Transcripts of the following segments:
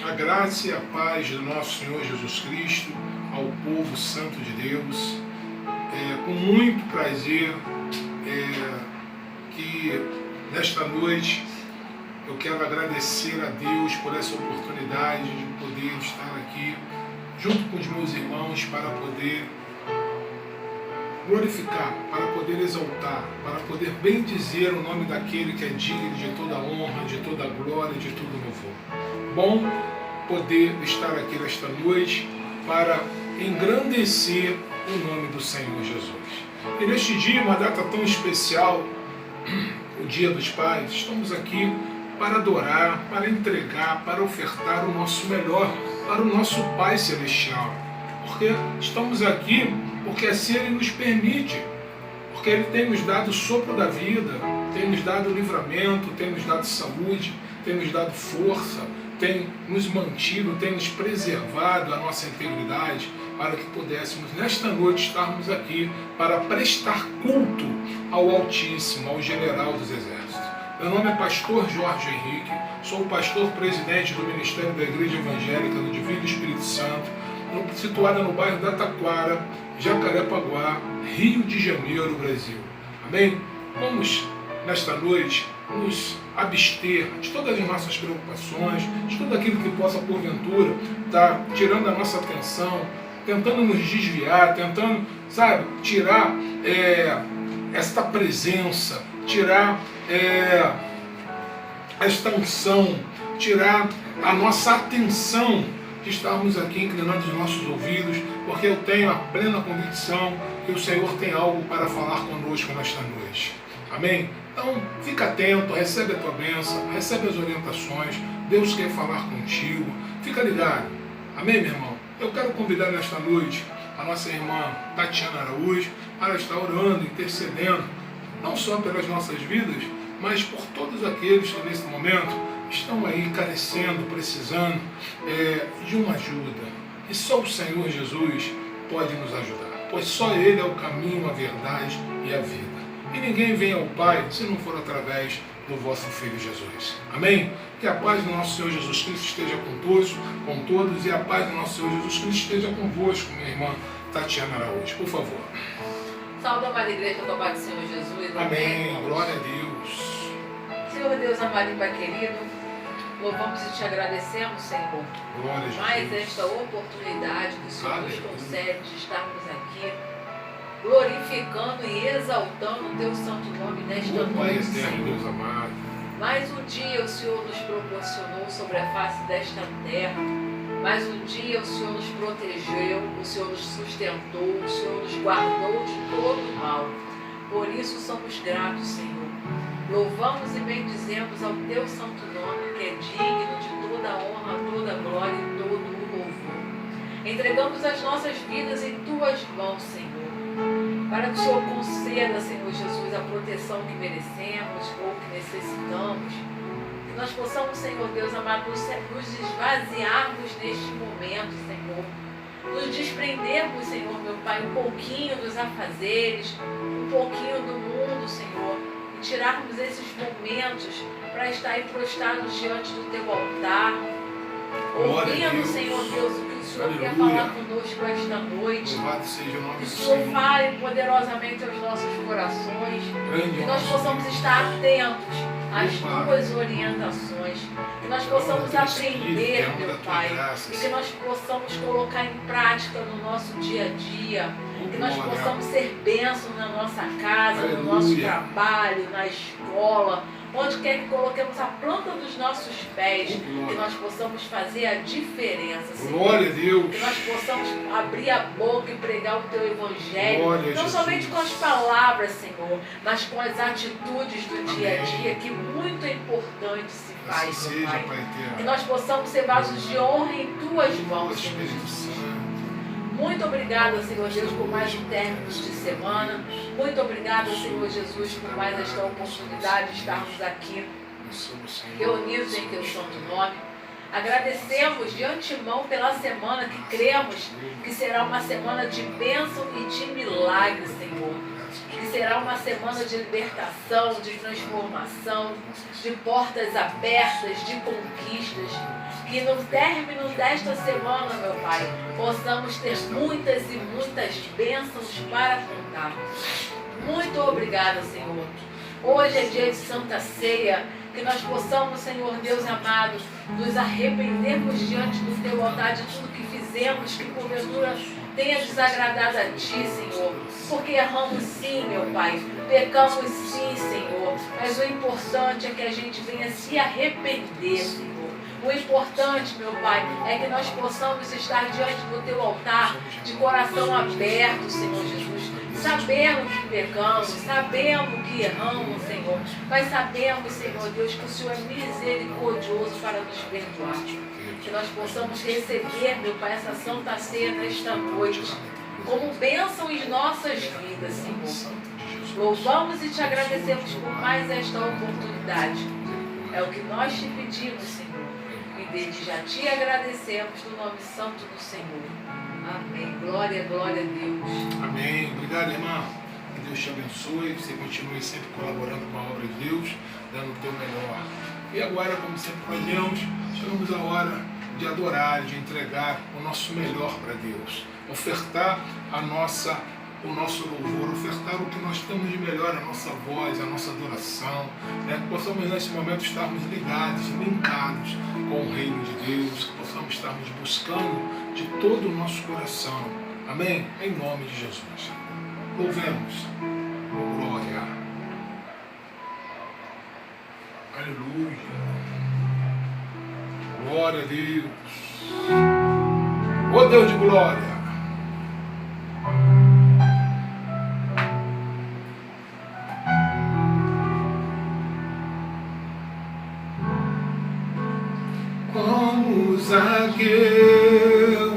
A graça e a paz do nosso Senhor Jesus Cristo ao povo santo de Deus. Com muito prazer que nesta noite eu quero agradecer a Deus por essa oportunidade de poder estar aqui junto com os meus irmãos para poder glorificar, para poder exaltar, para poder bendizer o nome daquele que é digno de toda honra, de toda glória, de todo louvor. Bom poder estar aqui nesta noite para engrandecer o nome do Senhor Jesus. E neste dia, uma data tão especial, o Dia dos Pais, estamos aqui para adorar, para entregar, para ofertar o nosso melhor para o nosso Pai Celestial. Porque estamos aqui porque assim Ele nos permite, porque Ele tem nos dado o sopro da vida, tem nos dado livramento, tem nos dado saúde, tem nos dado força, tem nos mantido, tem nos preservado a nossa integridade, para que pudéssemos nesta noite estarmos aqui para prestar culto ao Altíssimo, ao General dos Exércitos. Meu nome é Pastor Jorge Henrique, sou o pastor presidente do Ministério da Igreja Evangélica do Divino Espírito Santo, situada no bairro da Taquara, Jacarepaguá, Rio de Janeiro, Brasil. Amém? Vamos, nesta noite, nos abster de todas as nossas preocupações, de tudo aquilo que possa, porventura, estar tirando a nossa atenção, tentando nos desviar, tentando, tirar esta presença, tirar esta unção, tirar a nossa atenção de estarmos aqui inclinando os nossos ouvidos, porque eu tenho a plena convicção que o Senhor tem algo para falar conosco nesta noite. Amém? Então, fica atento, recebe a tua bênção, recebe as orientações, Deus quer falar contigo, fica ligado. Amém, meu irmão? Eu quero convidar nesta noite a nossa irmã Tatiana Araújo para estar orando, intercedendo, não só pelas nossas vidas, mas por todos aqueles que nesse momento estão aí carecendo, precisando de uma ajuda. E só o Senhor Jesus pode nos ajudar, pois só Ele é o caminho, a verdade e a vida. E ninguém vem ao Pai se não for através do vosso Filho Jesus. Amém? Que a paz do nosso Senhor Jesus Cristo esteja com todos, e a paz do nosso Senhor Jesus Cristo esteja convosco, minha irmã Tatiana Araújo. Por favor. Salve, amada igreja do Pai do Senhor Jesus. Amém. Glória a Deus. Senhor Deus amado e Pai querido, louvamos e te agradecemos, Senhor, glória a mais Jesus. esta oportunidade que o Senhor Aleluia. nos concede de estarmos aqui, glorificando e exaltando o teu santo nome nesta Pai noite, eterno, Senhor. Deus amado. Mais um dia o Senhor nos proporcionou sobre a face desta terra. Mais um dia o Senhor nos protegeu, o Senhor nos sustentou, o Senhor nos guardou de todo mal. Por isso somos gratos, Senhor. Louvamos e bendizemos ao teu santo nome, que é digno de toda a honra, toda a glória e todo o louvor. Entregamos as nossas vidas em tuas mãos, Senhor, para que o Senhor conceda, Senhor Jesus, a proteção que merecemos ou que necessitamos. Que nós possamos, Senhor Deus amado, nos esvaziarmos neste momento, Senhor. Nos desprendermos, Senhor, meu Pai, um pouquinho dos afazeres, um pouquinho do mundo, Senhor. E tirarmos esses momentos para estar aí prostrados diante do teu altar. Ouvindo, Senhor Deus, o que o Senhor Aleluia. quer falar conosco esta noite. Louvado seja o nome Que do o Senhor Senhor. fale poderosamente aos nossos corações. Grande Que é o nós nosso possamos Deus. estar atentos às Pai. tuas orientações. Que nós possamos Derrama do teu aprender, Espírito, meu derrama da tua Pai. graça, E que nós possamos colocar em prática no nosso dia a dia. Que nós Glória. possamos ser bênção na nossa casa, no Aleluia. nosso trabalho, na escola, onde quer que coloquemos a planta dos nossos pés. Glória. Que nós possamos fazer a diferença, Senhor. Glória a Deus. Que nós possamos abrir a boca e pregar o teu evangelho, Glória a não Jesus. somente com as palavras, Senhor, mas com as atitudes do dia a Amém. dia, que muito é importante se faz, Assim meu seja, Pai. Pai eterno. Que nós possamos ser vasos de honra em tuas mãos, Ó Senhor Espírito Jesus. Santo. Muito obrigada, Senhor Deus, por mais um término de semana. Muito obrigada, Senhor Jesus, por mais esta oportunidade de estarmos aqui reunidos em teu santo nome. Agradecemos de antemão pela semana que cremos que será uma semana de bênção e de milagre, Senhor. que será uma semana de libertação, de transformação, de portas abertas, de conquistas. Que no término desta semana, meu Pai, possamos ter muitas e muitas bênçãos para contar. Muito obrigada, Senhor. Hoje é dia de Santa Ceia, que nós possamos, Senhor Deus amado, nos arrependermos diante do Teu altar de tudo que fizemos, que porventura tenha desagradado a Ti, Senhor. Porque erramos sim, meu Pai, pecamos sim, Senhor. Mas o importante é que a gente venha se arrepender, Senhor. O importante, meu Pai, é que nós possamos estar diante do Teu altar de coração aberto, Senhor Jesus, sabendo que pecamos, sabendo que erramos, Senhor, mas sabemos, Senhor Deus, que o Senhor é misericordioso para nos perdoar. Que nós possamos receber, meu Pai, essa Santa Ceia nesta noite, como bênção em nossas vidas, Senhor. Louvamos e Te agradecemos por mais esta oportunidade. É o que nós Te pedimos, Senhor. E desde já Te agradecemos no nome santo do Senhor. Amém. Glória, glória a Deus. Amém. Obrigado, irmã. Que Deus te abençoe. Que você continue sempre colaborando com a obra de Deus, dando o teu melhor. E agora, como sempre fazemos, chegamos a hora de adorar, de entregar o nosso melhor para Deus. Ofertar o nosso louvor, ofertar o que nós temos de melhor, a nossa voz, a nossa adoração, né? Que possamos nesse momento estarmos ligados, linkados com o reino de Deus, que possamos estarmos buscando de todo o nosso coração. Amém? Em nome de Jesus. Louvemos. Oh, glória. Aleluia. Glória a Deus. Oh, Deus de glória. Como Zaqueu,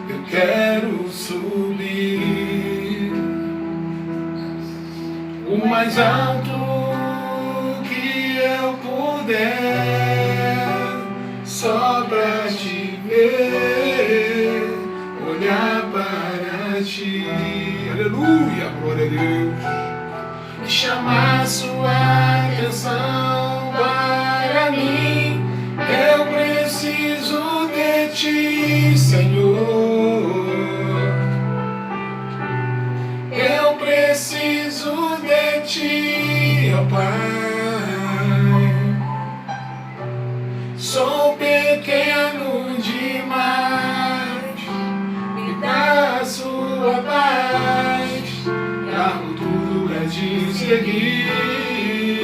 eu quero subir o mais alto que eu puder, só pra Te ver, olhar para Ti. Aleluia, glória a Deus. E chamar Sua atenção para mim. Eu preciso de Ti, Senhor. Eu preciso de Ti, ó Pai. Sou pequeno demais, me dá a Sua paz. Largo tudo pra Te seguir.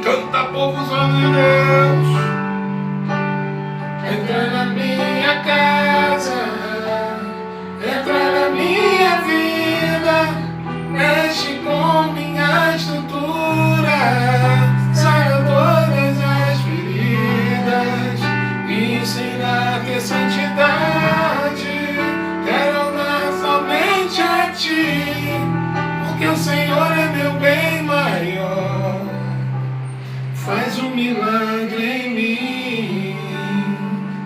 Canta, povo, Santo de Deus. Entra na minha casa, entra na minha vida, mexe com minha estrutura, sara todas as feridas, me ensina a ter santidade. Quero amar somente a Ti, porque o Senhor é meu bem maior. Faz um milagre em mim.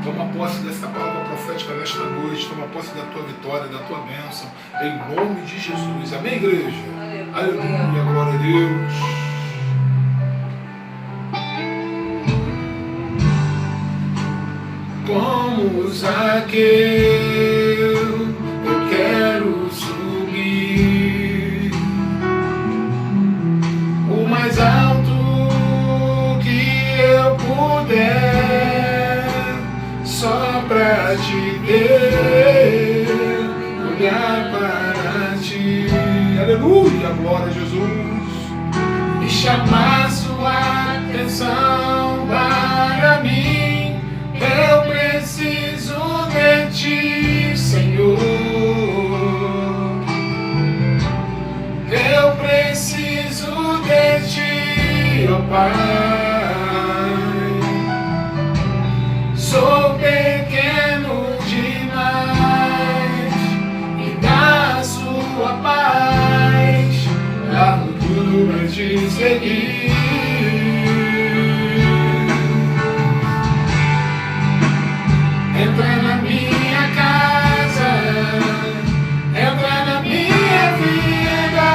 Toma posse dessa palavra profética nesta noite. Toma posse da Tua vitória, da Tua bênção. Em nome de Jesus. Amém, igreja? Aleluia, glória a Deus. Como Zaqueu, eu quero subir o mais alto que eu puder, só pra Te ver, olhar para Ti. Aleluia, glória a Jesus. E chamar Sua atenção para mim. Eu preciso de Ti, Senhor. Eu preciso de Ti, ó Pai. Sou pequeno demais, me dá a Sua paz. Largo tudo pra Te seguir. Entra na minha casa, entra na minha vida,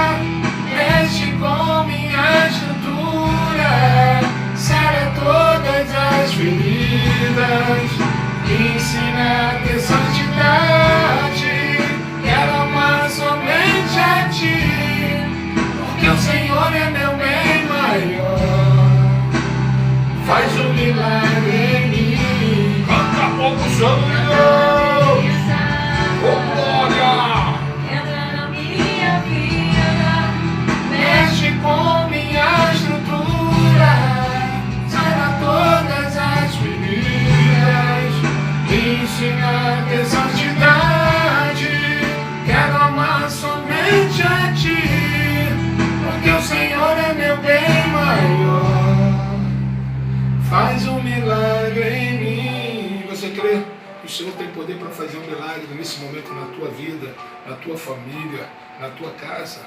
crer que o Senhor tem poder para fazer um milagre nesse momento na tua vida, na tua família, na tua casa.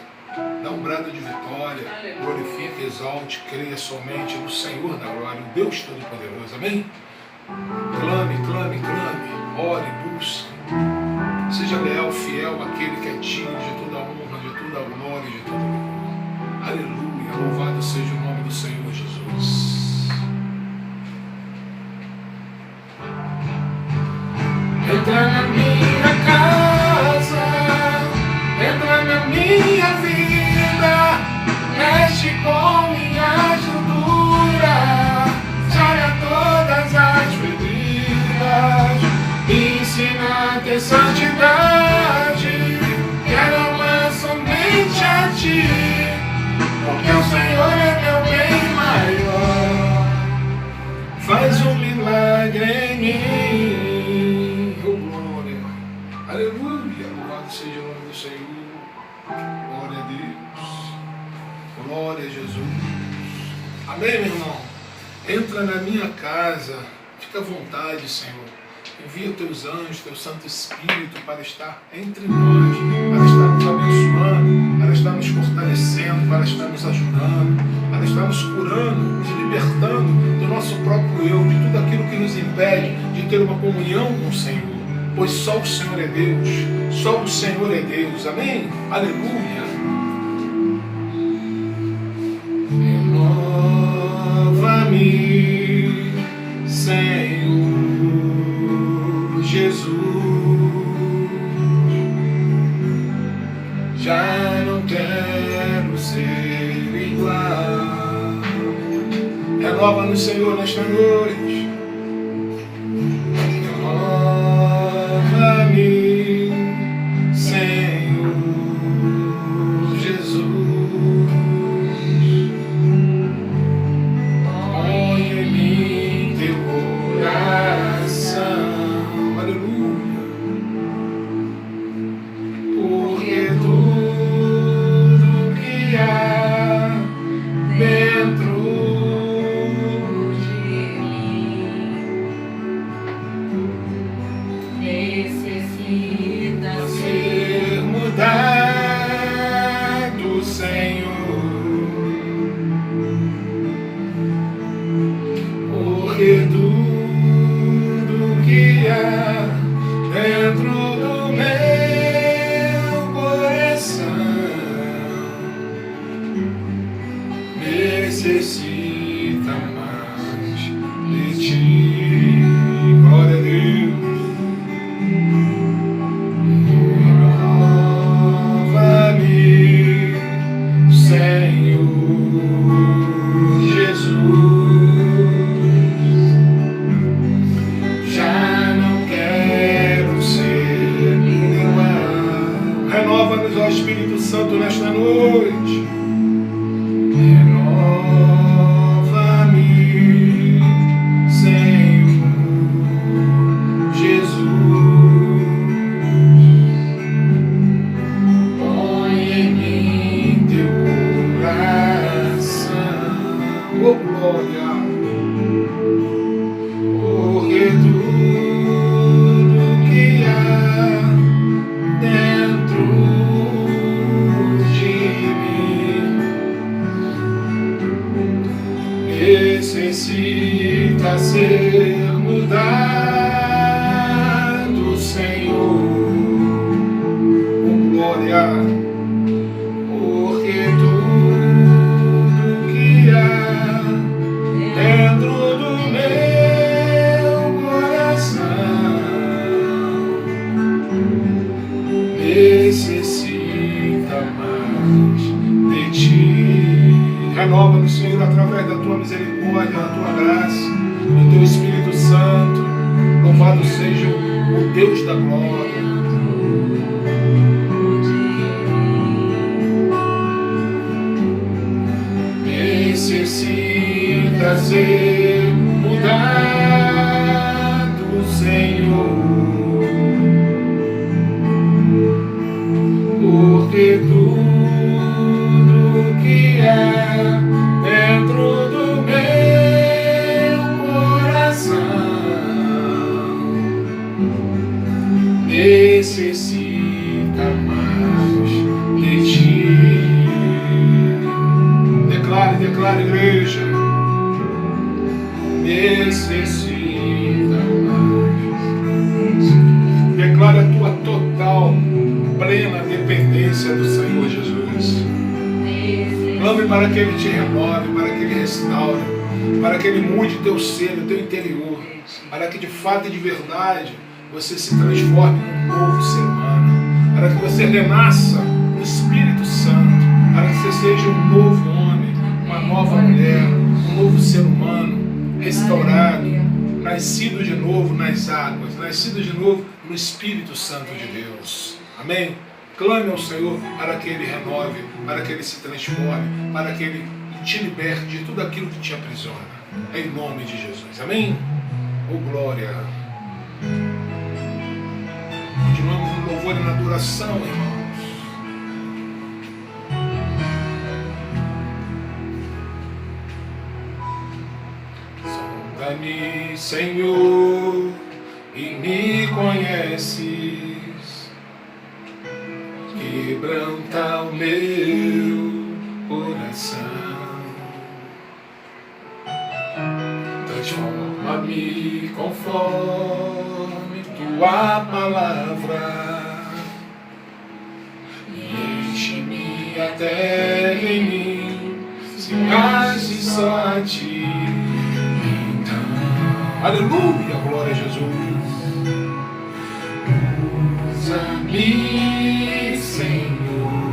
Dá um brado de vitória, glorifica, exalte, creia somente no Senhor da glória, o Deus Todo-Poderoso, amém? Clame, clame, clame, ore, busque, seja leal, fiel àquele que é digno de toda a honra, de toda a glória e de toda a glória. Aleluia, louvado seja o nome do Senhor Jesus. Entra na minha casa, entra na minha vida, mexe com minha gordura, sara todas as feridas, me ensina a ter santidade, quero amar somente a ti, porque o Senhor é meu bem maior, faz um milagre em mim, oh glória, aleluia, louvado seja o nome do Senhor. Glória a Deus. Glória a Jesus. Amém, meu irmão? Entra na minha casa. Fica à vontade, Senhor. Envia teus anjos, teu Santo Espírito para estar entre nós, para estar nos abençoando, para estar nos fortalecendo, para estar nos ajudando, para estar nos curando, nos libertando do nosso próprio eu, de tudo aquilo que nos impede de ter uma comunhão com o Senhor. Pois só o Senhor é Deus, só o Senhor é Deus, amém? Aleluia! Renova-me, Senhor Jesus, já não quero ser igual, renova-nos, Senhor, nesta noite. Senhor Jesus, põe em mim teu coração, aleluia, porque tudo que há dentro de mim necessita ser mudado, Senhor, porque tudo que há dentro do meu coração necessita mais de ti. Glória a Deus. Renova-nos, ó Espírito Santo, nesta noite. Renova-me, Senhor Jesus. Põe em mim teu coração, oh glória, porque tudo que há dentro de mim necessita ser mudado, Senhor, com glória, porque tudo que há dentro do meu coração necessita mais de ti. Renova-nos, Senhor, através da tua misericórdia, da tua graça, do teu Espírito Santo. Louvado seja o Deus da glória. Necessita ser mudado, Senhor, porque tudo que há dentro do meu coração necessita mais de ti. Declare, declare, igreja. Necessita mais. Declare a tua total, plena dependência do Senhor Jesus. Clame para que Ele te renove, para que Ele restaure, para que Ele mude teu ser, o teu interior, para que de fato e de verdade você se transforme num novo ser humano, para que você renasça no Espírito Santo, para que você seja um novo homem, uma nova mulher, um novo ser humano, restaurado, nascido de novo nas águas, nascido de novo no Espírito Santo de Deus. Amém? Clame ao Senhor para que Ele renove, para que Ele se transforme, para que Ele te liberte de tudo aquilo que te aprisiona. Em nome de Jesus. Amém? Oh, glória. Continuamos no louvor e na adoração, irmãos. Sonda-me, Senhor, e me conheces. Quebranta o meu coração, transforma-me conforme tua palavra e enche-me até em mim, se age só a ti. Então, aleluia, glória a Jesus. Usa-me, Senhor,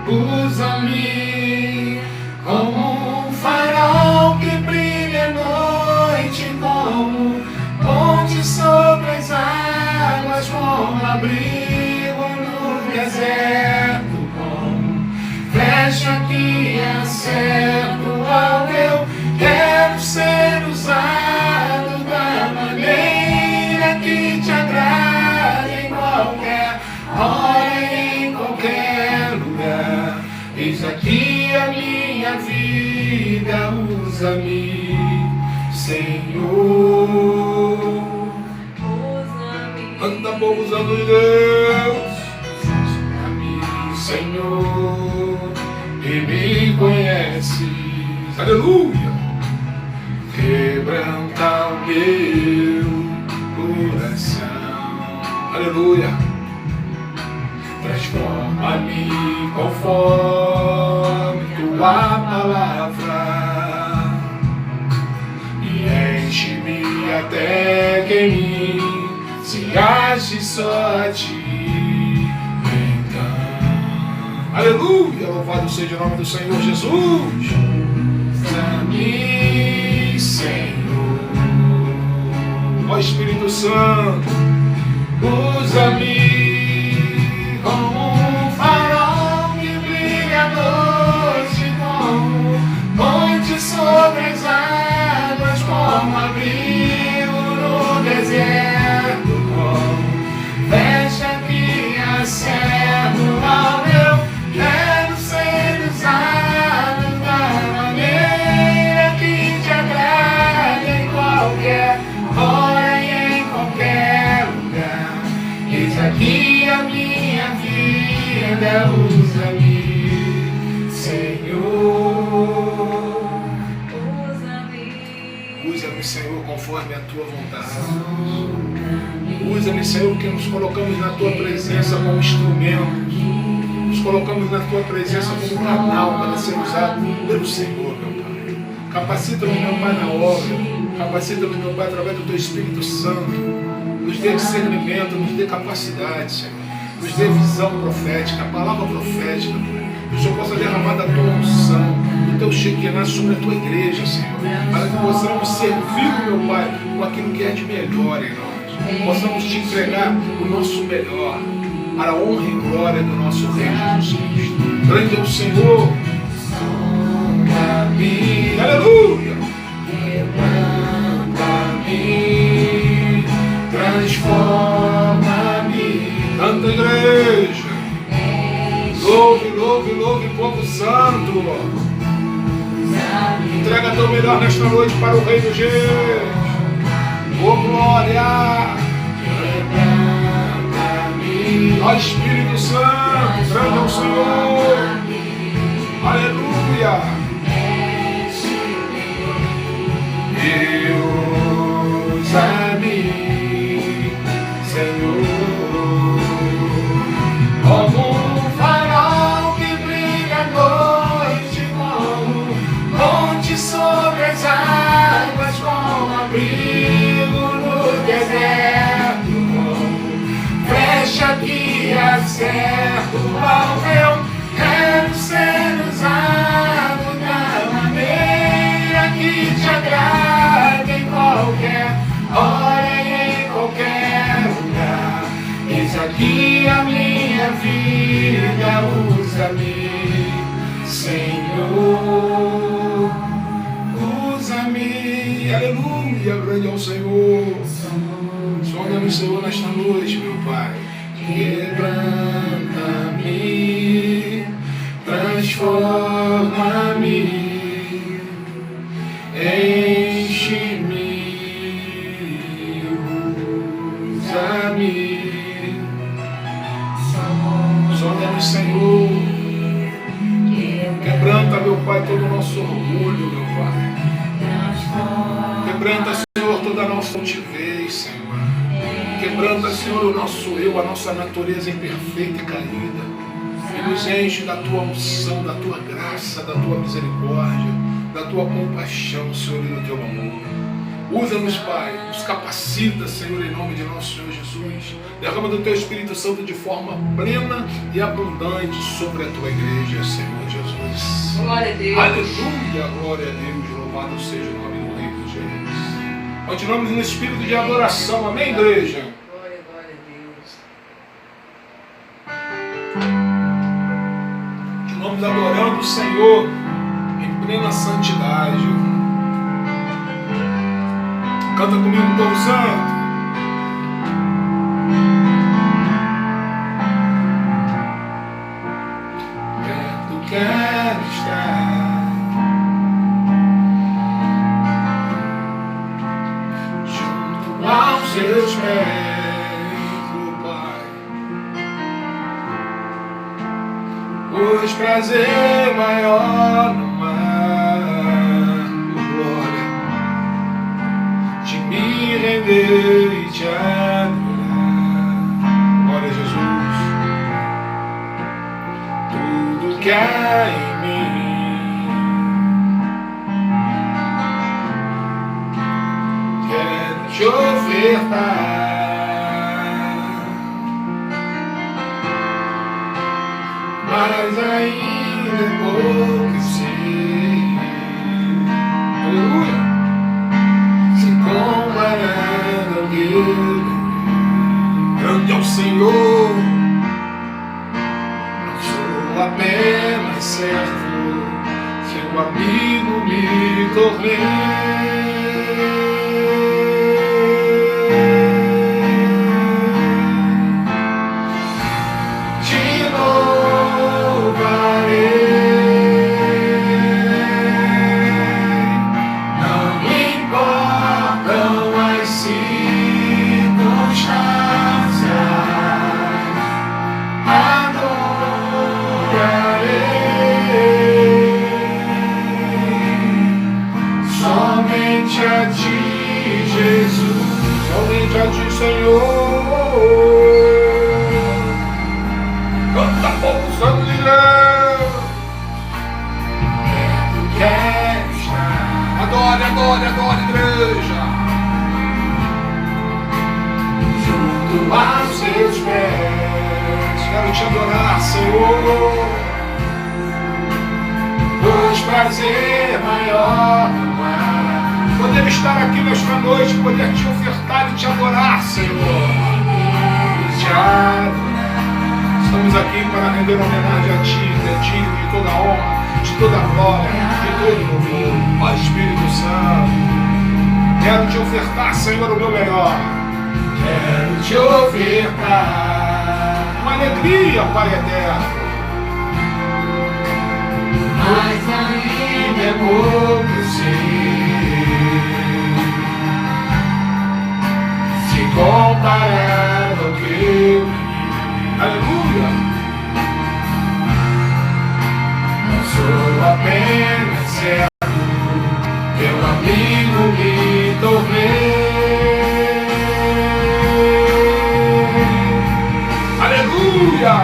usa-me como um farol que brilha à noite, como ponte sobre as águas, como abrigo no deserto, como flecha que acerto ao eu quero ser usado da maneira que te agrada, em qualquer hora, em qualquer lugar. Eis aqui a minha vida, usa-me, Senhor. Anda, povo usando de Deus. Usa-me, Senhor, e me conheces. Aleluia. Quebranta o meu coração. Aleluia. Transforma-me conforme tua palavra e enche-me até que em mim se age só a ti. Então, aleluia, louvado seja o nome do Senhor Jesus. Usa-me, Senhor, ó Espírito Santo, usa-me como um farol que brilha à noite, como ponte sobre as águas, como abrigo no deserto, como flecha que acerto ao eu quero ser usado da maneira que te agrada, em qualquer hora e em qualquer lugar. Eis aqui a minha vida, usa-me, Senhor. Usa-me, Senhor, conforme a tua vontade. Usa-me, Senhor, porque nos colocamos na tua presença como instrumentos. Nos colocamos na tua presença como canal para ser usado pelo Senhor, meu Pai. Capacita-me, meu Pai, na obra. Capacita-me, meu Pai, através do teu Espírito Santo. Nos dê discernimento, nos dê capacidade, Senhor. Nos dê visão profética, a palavra profética, que o Senhor possa derramar da tua unção, do teu Shekinah sobre a tua igreja, Senhor, para que possamos servir, meu Pai, com aquilo que é de melhor em nós. Possamos te entregar o nosso melhor, para a honra e glória do nosso Rei Jesus Cristo. Grande é o Senhor. Aleluia! Levanta-me, transforma-me. Canta, igreja. Louve, louve, louve, povo santo. Entrega teu melhor nesta noite para o Rei dos Reis. Oh, glória! Ó Espírito Santo, grande é o Senhor. Aleluia. Usa-me, Senhor, como um farol que brilha à noite, como ponte sobre as águas, como abrigo no deserto, como flecha que acerta o alvo. Quero ser usado da maneira que te agrada, em qualquer hora e em qualquer lugar. Eis aqui a minha vida, usa-me, Senhor, usa-me. Aleluia, grande é o Senhor. Sonha-me, Senhor, nesta noite, meu Pai. Quebranta-me, transforma-me, enche-me, usa-me. Sonha-me, Senhor. Quebranta, meu Pai, todo o nosso orgulho, meu Pai. Quebranta, Senhor, toda a nossa altivez, Senhor. Quebranta, Senhor, o nosso eu, a nossa natureza imperfeita e caída. E nos enche da Tua unção, da Tua graça, da Tua misericórdia, da Tua compaixão, Senhor, e do Teu amor. Usa-nos, Pai, nos capacita, Senhor, em nome de nosso Senhor Jesus. Derrama do Teu Espírito Santo de forma plena e abundante sobre a Tua igreja, Senhor Jesus. Glória a Deus. Aleluia, glória a Deus, louvado seja o nome do Rei dos Reis. Continuamos no espírito de adoração, amém, igreja? Glória, glória a Deus. Continuamos adorando o Senhor em plena santidade. Canta comigo, povo santo. Perto quero estar, junto aos seus pés, oh Pai, pois prazer maior não há, por glória, de me render e te adorar. Glória a Jesus. Tudo que há em mim quero te ofertar, mas ainda é pouco e sei, aleluia, se comparado ao que grande é o Senhor. Não sou apenas servo, seu amigo me tornei. Te louvarei, não importam as circunstâncias, adorarei somente a ti, Jesus, somente a ti, Senhor. Canta, povo santo de Deus. Perto quero estar. Adore, adore, adore, igreja. Junto aos seus pés, quero te adorar, Senhor. Pois prazer maior não há. Poder estar aqui nesta noite, poder te ofertar e te adorar, Senhor. E te adorar. Estamos aqui para render homenagem a Ti, que é digno de toda honra, de toda glória, de todo louvor. Ó Espírito Santo, quero te ofertar, Senhor, o meu melhor. Quero te ofertar uma alegria, Pai eterno. Mas ainda é pouco, eu sei. comparado ao que eu vi. Aleluia! Não sou apenas servo, meu amigo me tornei. Aleluia!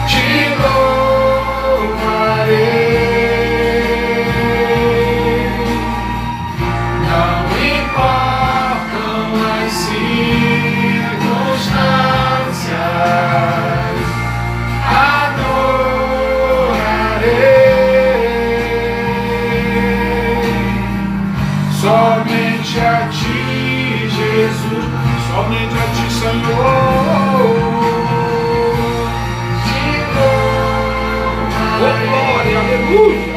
Te louvarei. Somente a ti, Jesus, somente a ti, Senhor. Oh, glória, aleluia.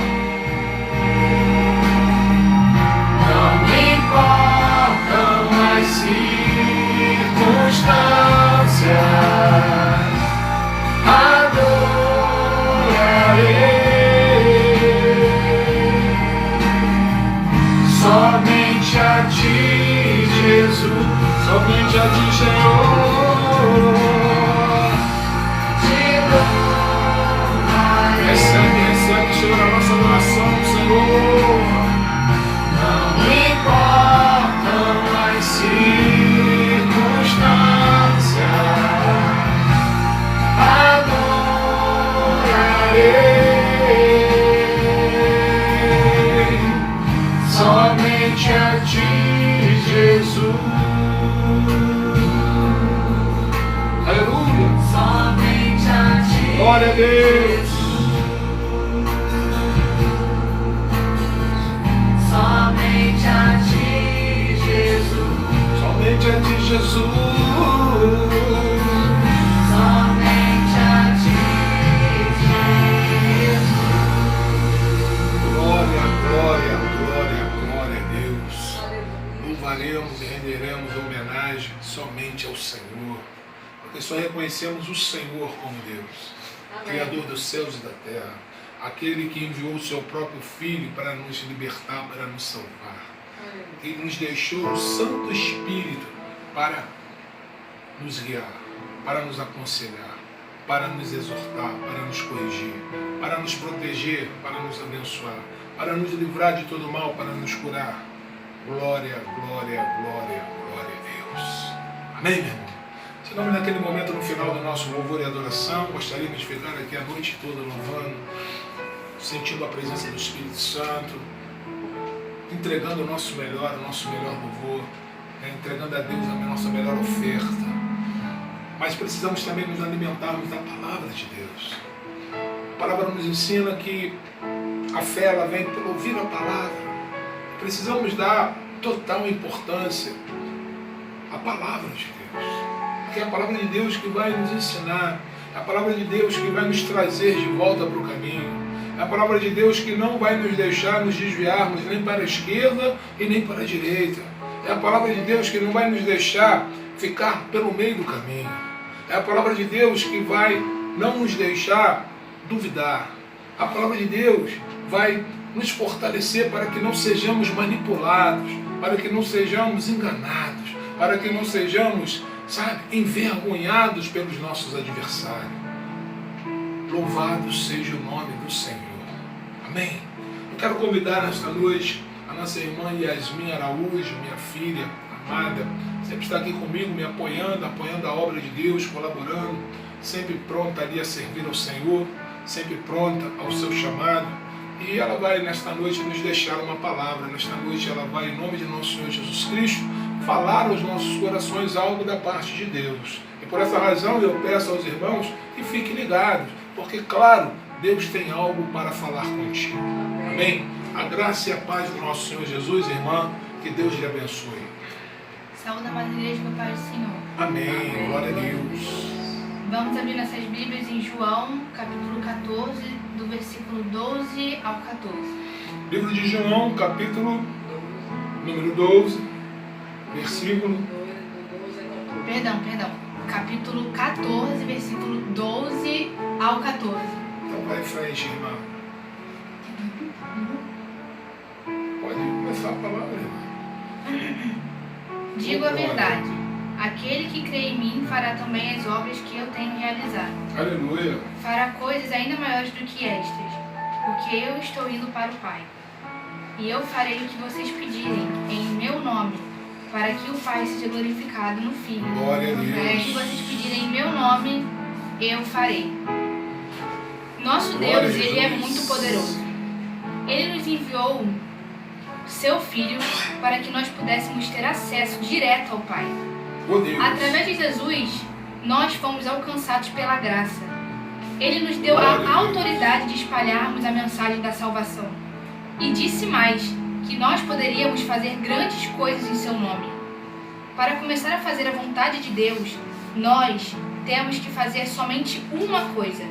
Não me importam as circunstâncias, somente a ti, Jesus, somente a ti, Senhor. Recebe, Senhor, a nossa oração, Senhor. Não me importam as circunstâncias, somente a ti, Jesus. Aleluia. Somente a ti. Glória a Deus. Somente a ti, Jesus. Somente a ti, Jesus. Somente a ti, Jesus. Glória, glória, glória, glória a Deus. Louvaremos e renderemos homenagem somente ao Senhor, porque só reconhecemos o Senhor como Deus, amém, Criador dos céus e da terra, aquele que enviou o seu próprio Filho para nos libertar, para nos salvar. Amém. Ele nos deixou o Santo Espírito para nos guiar, para nos aconselhar, para nos exortar, para nos corrigir, para nos proteger, para nos abençoar, para nos livrar de todo mal, para nos curar. Glória, glória, glória, glória a Deus. Amém, meu irmão? Senão, naquele momento, no final do nosso louvor e adoração, gostaríamos de ficar aqui a noite toda louvando, sentindo a presença do Espírito Santo, entregando o nosso melhor louvor, entregando a Deus a nossa melhor oferta. Mas precisamos também nos alimentarmos da palavra de Deus. A palavra nos ensina que a fé ela vem pelo ouvir a palavra. Precisamos dar total importância à palavra de Deus. Porque é a palavra de Deus que vai nos ensinar, é a palavra de Deus que vai nos trazer de volta para o caminho, é a palavra de Deus que não vai nos deixar nos desviarmos nem para a esquerda e nem para a direita. É a palavra de Deus que não vai nos deixar ficar pelo meio do caminho. É a palavra de Deus que vai não nos deixar duvidar. A palavra de Deus vai nos fortalecer para que não sejamos manipulados, para que não sejamos enganados, para que não sejamos, envergonhados pelos nossos adversários. Louvado seja o nome do Senhor. Amém? Eu quero convidar nesta noite a nossa irmã Yasmin Araújo, minha filha amada, sempre está aqui comigo, me apoiando a obra de Deus, colaborando, sempre pronta ali a servir ao Senhor, sempre pronta ao seu chamado. E ela vai nesta noite nos deixar uma palavra. Nesta noite ela vai, em nome de nosso Senhor Jesus Cristo, falar aos nossos corações algo da parte de Deus. E por essa razão eu peço aos irmãos que fiquem ligados, porque claro, Deus tem algo para falar contigo. Amém? A graça e a paz do nosso Senhor Jesus, irmã, que Deus lhe abençoe. Saúde a mais igreja com a paz do Senhor. Amém. Amém. Glória a Deus. Vamos abrir nossas Bíblias em João, capítulo 14, do versículo 12 ao 14. Livro de João, capítulo número 12, versículo... Perdão. Capítulo 14, versículo 12 ao 14. Então vai em frente, irmã. Pode começar a palavra, irmã. Digo a verdade, aquele que crê em mim fará também as obras que eu tenho realizado. Aleluia. Fará coisas ainda maiores do que estas, porque eu estou indo para o Pai. E eu farei o que vocês pedirem em meu nome, para que o Pai seja glorificado no Filho. Glória a Deus. O que vocês pedirem em meu nome, eu farei. Nosso Glória Deus, a Ele é Jesus. muito poderoso. Ele nos enviou seu Filho para que nós pudéssemos ter acesso direto ao Pai. Oh, Deus. Através de Jesus, nós fomos alcançados pela graça. Ele nos deu Glória a Deus. a autoridade de espalharmos a mensagem da salvação. E disse mais, que nós poderíamos fazer grandes coisas em seu nome. Para começar a fazer a vontade de Deus, nós temos que fazer somente uma coisa: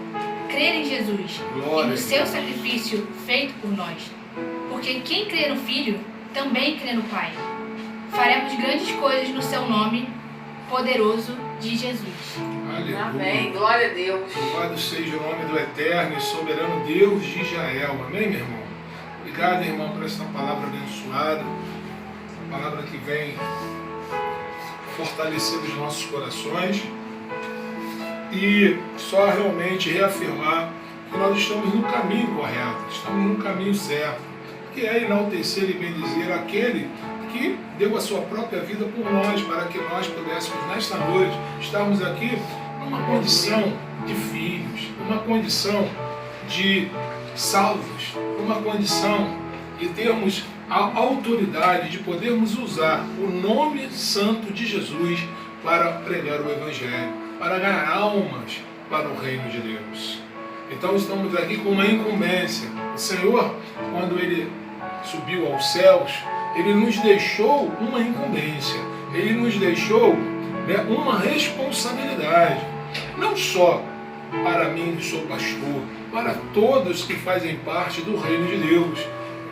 crer em Jesus Glória e a no seu Deus. sacrifício feito por nós. Porque quem crê no Filho, também crê no Pai. Faremos grandes coisas no seu nome poderoso de Jesus. Aleluia. Amém. Glória a Deus. Louvado seja o nome do eterno e soberano Deus de Israel. Amém, meu irmão? Obrigado, irmão, por essa palavra abençoada. Uma palavra que vem fortalecer os nossos corações e só realmente reafirmar que nós estamos no caminho correto, estamos no caminho certo, que é enaltecer e bendizer aquele que deu a sua própria vida por nós, para que nós pudéssemos, nesta noite, estarmos aqui numa condição de filhos, numa condição de salvos, numa condição de termos a autoridade de podermos usar o nome santo de Jesus para pregar o Evangelho, para ganhar almas para o reino de Deus. Então estamos aqui com uma incumbência. O Senhor, quando Ele subiu aos céus, Ele nos deixou uma incumbência, Ele nos deixou, né, uma responsabilidade, não só para mim que sou pastor, para todos que fazem parte do reino de Deus,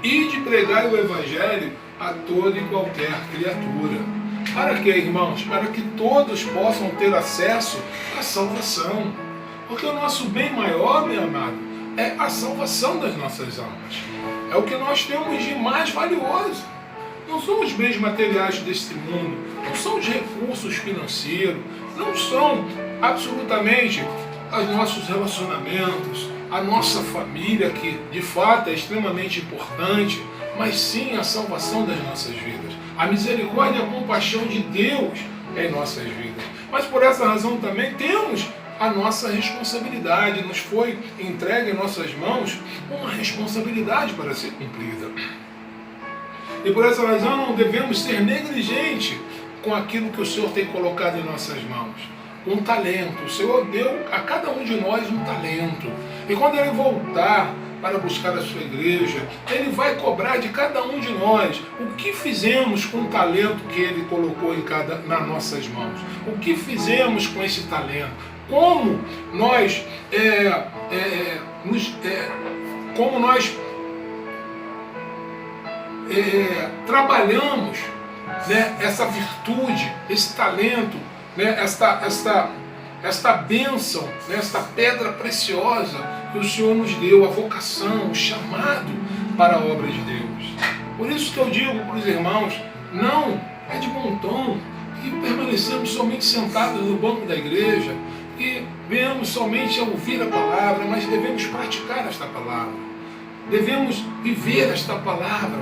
e de pregar o Evangelho a toda e qualquer criatura. Para quê, irmãos? Para que todos possam ter acesso à salvação. Porque o nosso bem maior, meu amado, é a salvação das nossas almas. É o que nós temos de mais valioso. Não são os bens materiais deste mundo, não são os recursos financeiros, não são absolutamente os nossos relacionamentos, a nossa família, que de fato é extremamente importante, mas sim a salvação das nossas vidas. A misericórdia e a compaixão de Deus em nossas vidas. Mas por essa razão também temos a nossa responsabilidade. Nos foi entregue em nossas mãos uma responsabilidade para ser cumprida. E por essa razão não devemos ser negligentes com aquilo que o Senhor tem colocado em nossas mãos. Um talento. O Senhor deu a cada um de nós um talento. E quando Ele voltar para buscar a sua igreja, Ele vai cobrar de cada um de nós o que fizemos com o talento que Ele colocou nas nossas mãos. O que fizemos com esse talento. Como nós trabalhamos, né, essa virtude, esse talento, né, esta bênção, né, esta pedra preciosa que o Senhor nos deu, a vocação, o chamado para a obra de Deus. Por isso que eu digo para os irmãos, não é de bom tom que permanecemos somente sentados no banco da igreja, que venhamos somente a ouvir a palavra, mas devemos praticar esta palavra. Devemos viver esta palavra,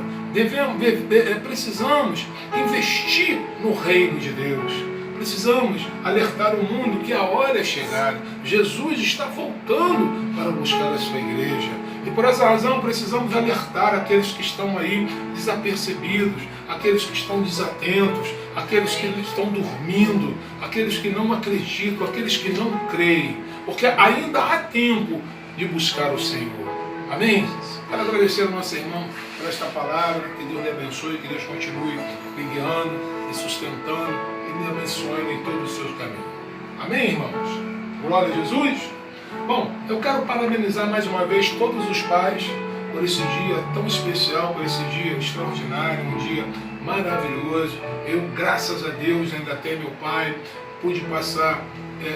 precisamos investir no reino de Deus. Precisamos alertar o mundo que a hora é chegada. Jesus está voltando para buscar a sua igreja. E por essa razão precisamos alertar aqueles que estão aí desapercebidos, aqueles que estão desatentos, aqueles que estão dormindo, aqueles que não acreditam, aqueles que não creem. Porque ainda há tempo de buscar o Senhor. Amém? Quero agradecer ao nosso irmão por esta palavra. Que Deus lhe abençoe, que Deus continue lhe guiando, lhe sustentando e lhe abençoando em todos os seus caminhos. Amém, irmãos? Glória a Jesus. Bom, eu quero parabenizar mais uma vez todos os pais por esse dia tão especial, por esse dia extraordinário, um dia maravilhoso. Eu, graças a Deus, ainda tenho meu pai, pude passar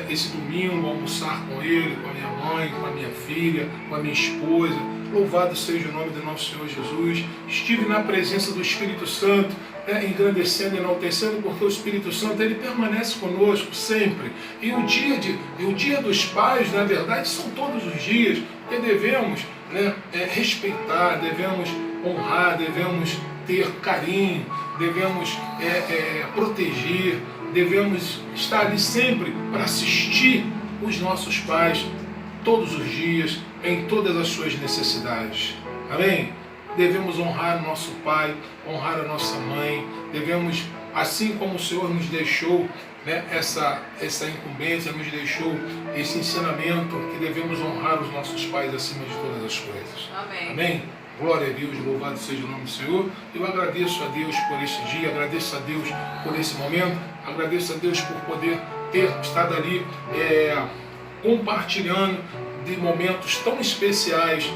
esse domingo, almoçar com ele, com a minha mãe, com a minha filha, com a minha esposa. Louvado seja o nome do nosso Senhor Jesus. Estive na presença do Espírito Santo engrandecendo, enaltecendo, porque o Espírito Santo ele permanece conosco sempre. E o dia dos pais, na verdade, são todos os dias, que devemos respeitar, devemos honrar, devemos ter carinho, devemos proteger, devemos estar ali sempre para assistir os nossos pais todos os dias, em todas as suas necessidades. Amém? Devemos honrar o nosso pai, honrar a nossa mãe, devemos, assim como o Senhor nos deixou essa incumbência, nos deixou esse ensinamento, que devemos honrar os nossos pais acima de todas as coisas. Amém. Amém? Glória a Deus, louvado seja o nome do Senhor. Eu agradeço a Deus por esse dia, agradeço a Deus por esse momento, agradeço a Deus por poder ter estado ali compartilhando de momentos tão especiais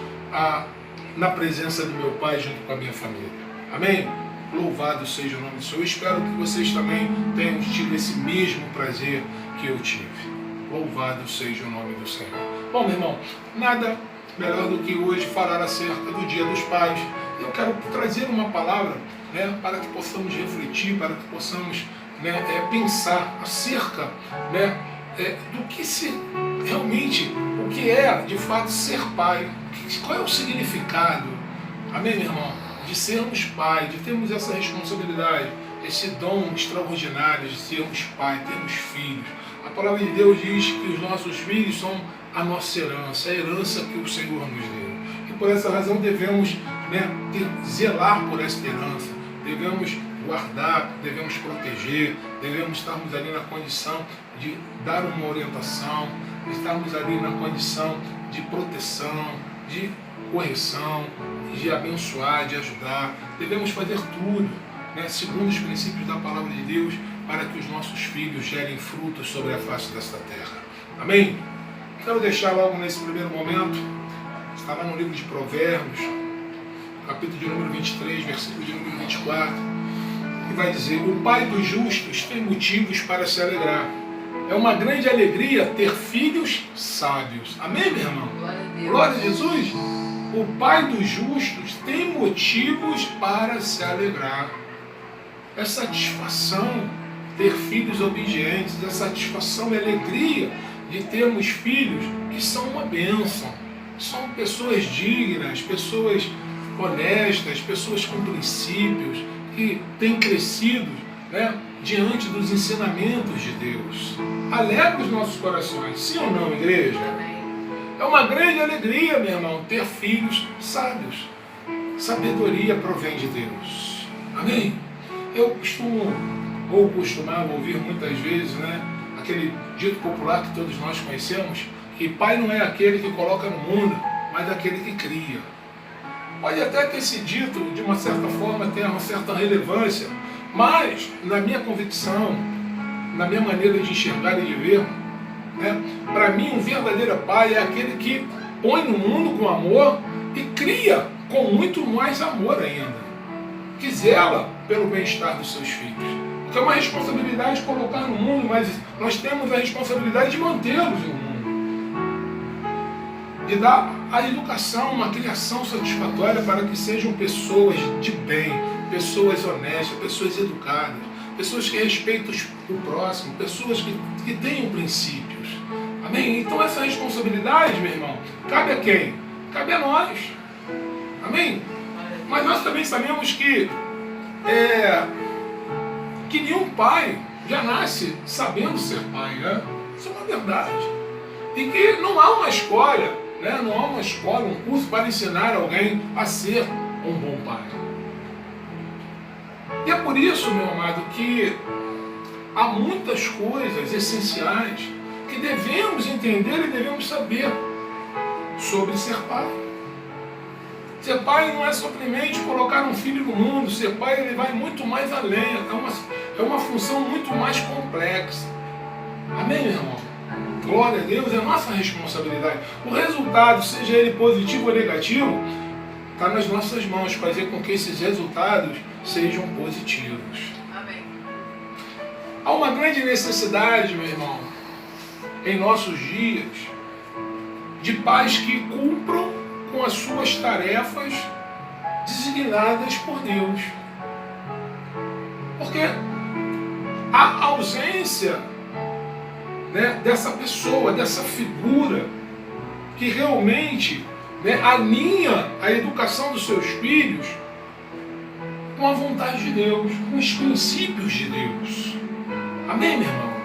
na presença do meu pai junto com a minha família. Amém? Louvado seja o nome do Senhor. Eu espero que vocês também tenham tido esse mesmo prazer que eu tive. Louvado seja o nome do Senhor. Bom, meu irmão, nada melhor do que hoje falar acerca do Dia dos Pais. Eu quero trazer uma palavra para que possamos refletir, para que possamos pensar acerca do que realmente, o que é de fato ser pai. Qual é o significado, amém, meu irmão, de sermos pai, de termos essa responsabilidade, esse dom extraordinário de sermos pai, termos filhos. A palavra de Deus diz que os nossos filhos são a nossa herança, a herança que o Senhor nos deu. E por essa razão devemos zelar por esta herança, devemos guardar, devemos proteger, devemos estarmos ali na condição de dar uma orientação, estarmos ali na condição de proteção, de correção, de abençoar, de ajudar. Devemos fazer tudo, segundo os princípios da palavra de Deus, para que os nossos filhos gerem frutos sobre a face desta terra. Amém? Quero deixar logo nesse primeiro momento, está lá no livro de Provérbios, capítulo de número 23, versículo de número 24, que vai dizer: o pai dos justos tem motivos para se alegrar. É uma grande alegria ter filhos sábios. Amém, meu irmão? Glória a Deus. Glória a Jesus. O pai dos justos tem motivos para se alegrar. É satisfação ter filhos obedientes, é satisfação e alegria de termos filhos que são uma bênção. São pessoas dignas, pessoas honestas, pessoas com princípios, que têm crescido diante dos ensinamentos de Deus. Alegra os nossos corações, sim ou não, igreja? Amém. É uma grande alegria, meu irmão, ter filhos sábios. Sabedoria provém de Deus. Amém? Eu costumava ouvir muitas vezes, aquele dito popular que todos nós conhecemos, que pai não é aquele que coloca no mundo, mas aquele que cria. Pode até que esse dito, de uma certa forma, tenha uma certa relevância, mas, na minha convicção, na minha maneira de enxergar e de ver, para mim, um verdadeiro pai é aquele que põe no mundo com amor e cria com muito mais amor ainda, que zela pelo bem-estar dos seus filhos. Porque é uma responsabilidade colocar no mundo, mas nós temos a responsabilidade de mantê-los no mundo, de dar a educação, uma criação satisfatória para que sejam pessoas de bem, pessoas honestas, pessoas educadas, pessoas que respeitam o próximo, pessoas que tenham princípios. Amém? Então essa responsabilidade, meu irmão, cabe a quem? Cabe a nós. Amém? Mas nós também sabemos que nenhum pai já nasce sabendo ser pai, Isso é uma verdade. E que não há uma escola, não há uma escola, um curso para ensinar alguém a ser um bom pai. E é por isso, meu amado, que há muitas coisas essenciais que devemos entender e devemos saber sobre ser pai. Ser pai não é simplesmente colocar um filho no mundo. Ser pai, ele vai muito mais além. É uma função muito mais complexa. Amém, meu irmão? Glória a Deus, é nossa responsabilidade. O resultado, seja ele positivo ou negativo, está nas nossas mãos, fazer com que esses resultados sejam positivos. Amém. Há uma grande necessidade, meu irmão, em nossos dias, de pais que cumpram com as suas tarefas designadas por Deus. Porque a ausência, né, dessa pessoa, dessa figura que realmente, né, alinha a educação dos seus filhos com a vontade de Deus, com os princípios de Deus. Amém, meu irmão?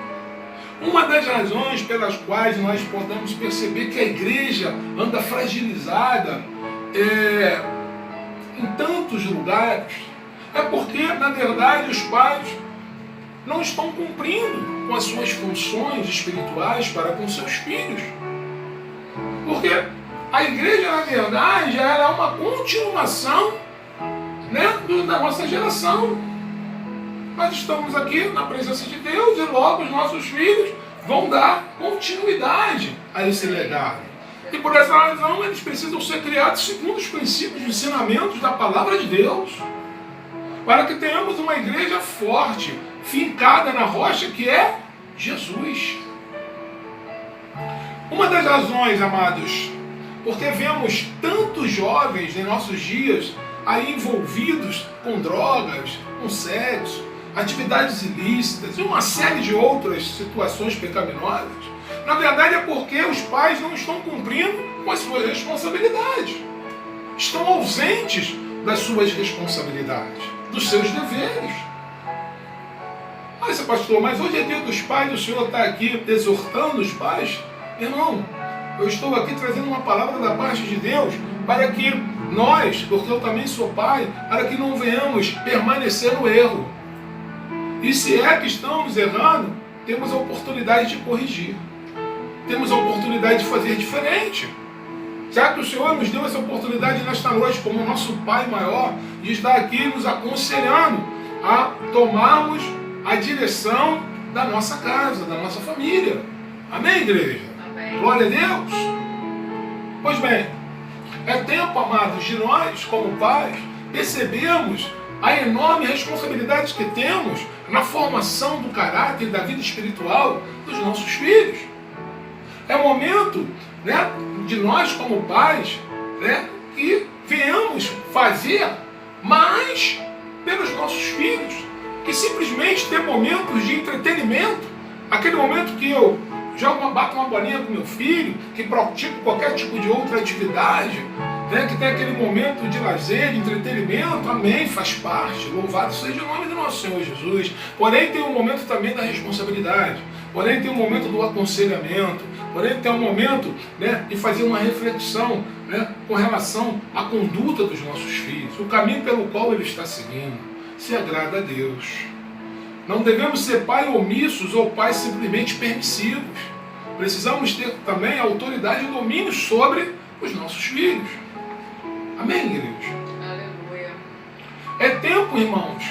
Uma das razões pelas quais nós podemos perceber que a igreja anda fragilizada em tantos lugares é porque, na verdade, os pais não estão cumprindo com as suas funções espirituais para com seus filhos. Porque a igreja, na verdade, ela é uma continuação, né, da nossa geração. Nós estamos aqui na presença de Deus e logo os nossos filhos vão dar continuidade a esse legado. E por essa razão eles precisam ser criados segundo os princípios e ensinamentos da palavra de Deus, para que tenhamos uma igreja forte, fincada na rocha que é Jesus. Uma das razões, amados, porque vemos tantos jovens em nossos dias aí envolvidos com drogas, com sexo, atividades ilícitas e uma série de outras situações pecaminosas, na verdade é porque os pais não estão cumprindo com as suas responsabilidades. Estão ausentes das suas responsabilidades, dos seus deveres. Mas, pastor, mas hoje é dia dos pais, o senhor está aqui exortando os pais? Irmão, eu estou aqui trazendo uma palavra da parte de Deus para que nós, porque eu também sou pai, para que não venhamos permanecer no erro. E se é que estamos errando, temos a oportunidade de corrigir. Temos a oportunidade de fazer diferente. Já que o Senhor nos deu essa oportunidade nesta noite, como nosso Pai maior, de estar aqui nos aconselhando a tomarmos a direção da nossa casa, da nossa família. Amém, igreja? Amém. Glória a Deus. Pois bem, é tempo, amados, de nós, como pais, percebermos a enorme responsabilidade que temos na formação do caráter e da vida espiritual dos nossos filhos. É momento, né, de nós, como pais, né, que venhamos fazer mais pelos nossos filhos, que simplesmente ter momentos de entretenimento, aquele momento que eu bato uma bolinha com meu filho, que pratico qualquer tipo de outra atividade, né, que tem aquele momento de lazer, de entretenimento, amém, faz parte, louvado seja o nome do nosso Senhor Jesus. Porém tem um momento também da responsabilidade, porém tem um momento do aconselhamento, porém tem um momento, né, de fazer uma reflexão, né, com relação à conduta dos nossos filhos, o caminho pelo qual ele está seguindo, se agrada a Deus. Não devemos ser pais omissos ou pais simplesmente permissivos. Precisamos ter também autoridade e domínio sobre os nossos filhos. Amém, igreja? Aleluia. É tempo, irmãos,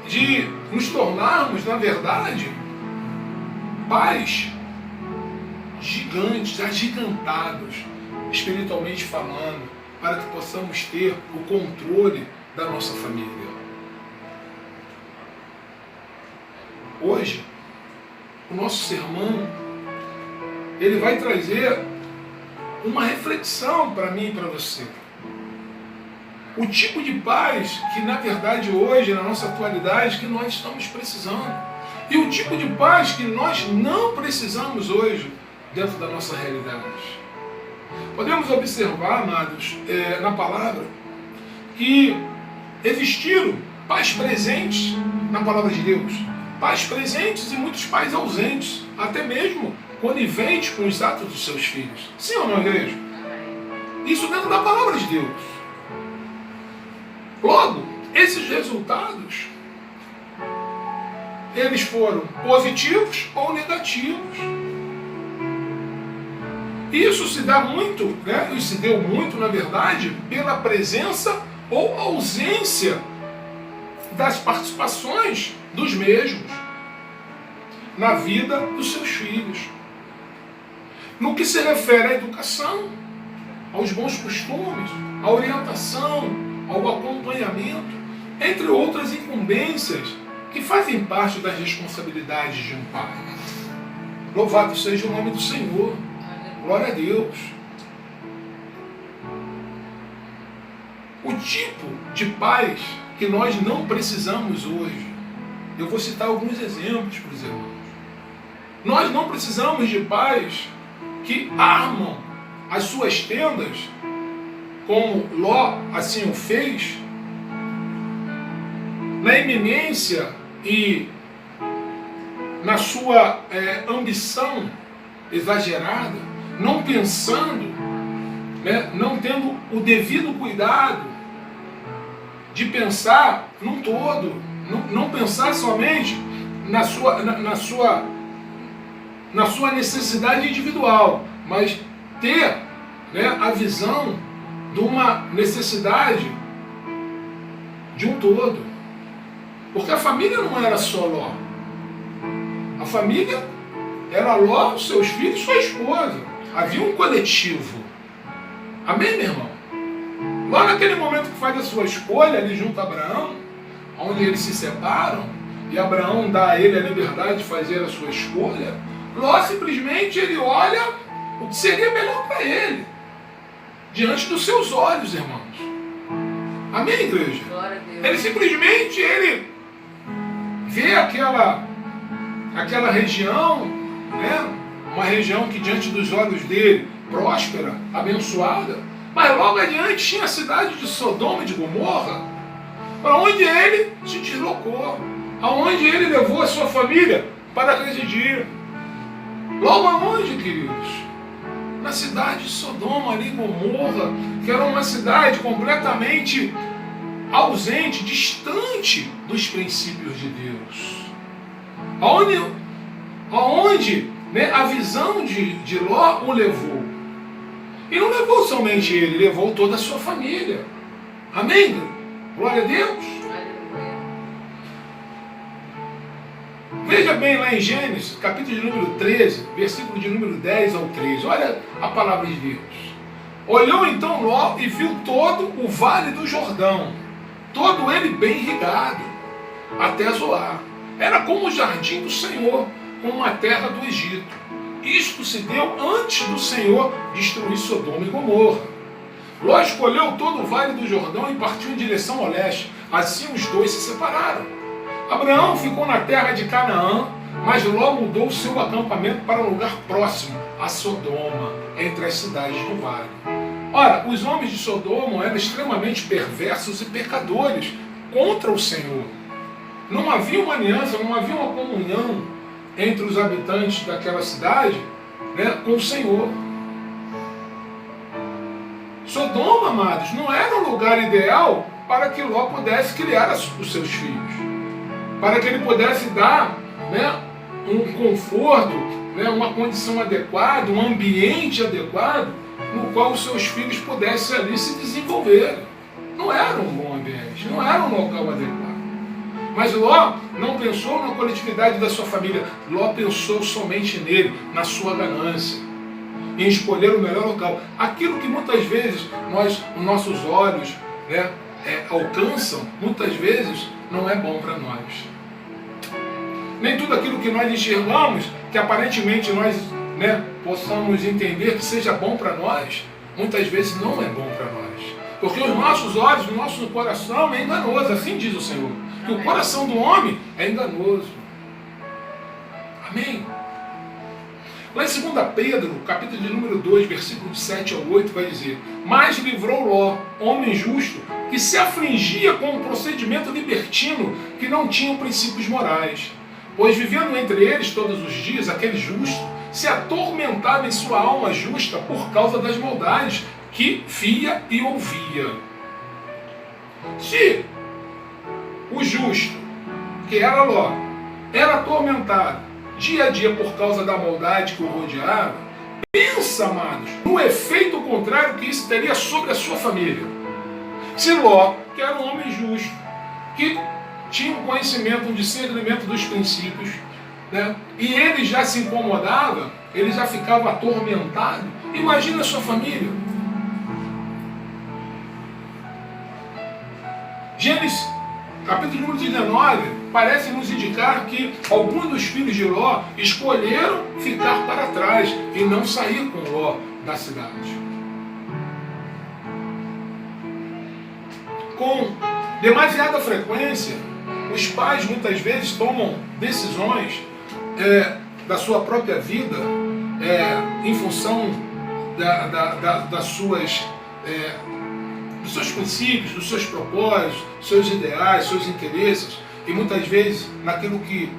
de nos tornarmos, na verdade, pais gigantes, agigantados, espiritualmente falando, para que possamos ter o controle da nossa família. Hoje, o nosso sermão, ele vai trazer uma reflexão para mim e para você. O tipo de paz que, na verdade, hoje, na nossa atualidade, que nós estamos precisando. E o tipo de paz que nós não precisamos hoje dentro da nossa realidade. Podemos observar, amados, na palavra, que existiram pais presentes na palavra de Deus. Pais presentes e muitos pais ausentes, até mesmo coniventes com os atos dos seus filhos. Sim ou não, igreja? Isso dentro da palavra de Deus. Logo, esses resultados, eles foram positivos ou negativos. Isso se dá muito, né? Isso se deu muito, na verdade, pela presença ou ausência das participações dos mesmos na vida dos seus filhos. No que se refere à educação, aos bons costumes, à orientação, ao acompanhamento, entre outras incumbências que fazem parte das responsabilidades de um pai. Louvado seja o nome do Senhor. Glória a Deus. O tipo de pais que nós não precisamos hoje Eu vou citar alguns exemplos para os irmãos. Nós não precisamos de pais que armam as suas tendas, como Ló assim o fez, na iminência e na sua ambição exagerada, não pensando, né, não tendo o devido cuidado de pensar num todo, não pensar somente na sua necessidade individual, mas ter, né, a visão de uma necessidade de um todo. Porque a família não era só Ló. A família era Ló, seus filhos, sua esposa. Havia um coletivo. Amém, meu irmão? Lá naquele momento que faz a sua escolha ali junto a Abraão, onde eles se separam, e Abraão dá a ele a liberdade de fazer a sua escolha, Ló simplesmente ele olha o que seria melhor para ele, diante dos seus olhos, irmãos. Amém, igreja? Glória a Deus. Ele simplesmente vê aquela região, né? Uma região que diante dos olhos dele, próspera, abençoada, mas logo adiante tinha a cidade de Sodoma e de Gomorra, para onde ele se deslocou, aonde ele levou a sua família para residir. Logo aonde, queridos? Na cidade de Sodoma e Gomorra, que era uma cidade completamente ausente, distante dos princípios de Deus. Aonde, né, a visão de Ló o levou. E não levou somente ele, levou toda a sua família. Amém? Glória a Deus. Veja bem lá em Gênesis, capítulo de número 13, versículo de número 10 ao 13. Olha a palavra de Deus. Olhou então Ló e viu todo o vale do Jordão, todo ele bem irrigado, até Zoar. Era como o jardim do Senhor, como a terra do Egito. Isto se deu antes do Senhor destruir Sodoma e Gomorra. Ló escolheu todo o vale do Jordão e partiu em direção ao leste. Assim os dois se separaram. Abraão ficou na terra de Canaã, mas Ló mudou o seu acampamento para um lugar próximo a Sodoma, entre as cidades do vale. Ora, os homens de Sodoma eram extremamente perversos e pecadores contra o Senhor. Não havia uma aliança, não havia uma comunhão entre os habitantes daquela cidade, né, com o Senhor. Sodoma, amados, não era um lugar ideal para que Ló pudesse criar os seus filhos, para que ele pudesse dar, né, um conforto, né, uma condição adequada, um ambiente adequado no qual os seus filhos pudessem ali se desenvolver. Não era um bom ambiente, não era um local adequado. Mas Ló não pensou na coletividade da sua família. Ló pensou somente nele, na sua ganância, em escolher o melhor local. Aquilo que muitas vezes os nossos olhos, né, alcançam, muitas vezes não é bom para nós. Nem tudo aquilo que nós enxergamos, que aparentemente nós, né, possamos entender que seja bom para nós, muitas vezes não é bom para nós. Porque os nossos olhos, o nosso coração é enganoso, assim diz o Senhor. Que o coração do homem é enganoso. Amém? Lá em 2 Pedro, capítulo de número 2, versículo de 7 ao 8, vai dizer: mas livrou Ló, homem justo, que se afligia com um procedimento libertino que não tinha princípios morais. Pois vivendo entre eles todos os dias, aquele justo se atormentava em sua alma justa por causa das maldades que via e ouvia. Se o justo, que era Ló, era atormentado dia a dia por causa da maldade que o rodeava, pensa, amados, no efeito contrário que isso teria sobre a sua família. Se Ló, que era um homem justo, que tinha um conhecimento, um discernimento dos princípios, né, e ele já se incomodava, ele já ficava atormentado, imagina a sua família. Gênesis, capítulo número 19, parece nos indicar que alguns dos filhos de Ló escolheram ficar para trás e não sair com Ló da cidade. Com demasiada frequência, Os pais muitas vezes tomam decisões da sua própria vida em função das suas, dos seus princípios, dos seus propósitos, dos seus ideais, dos seus interesses, e muitas vezes naquilo que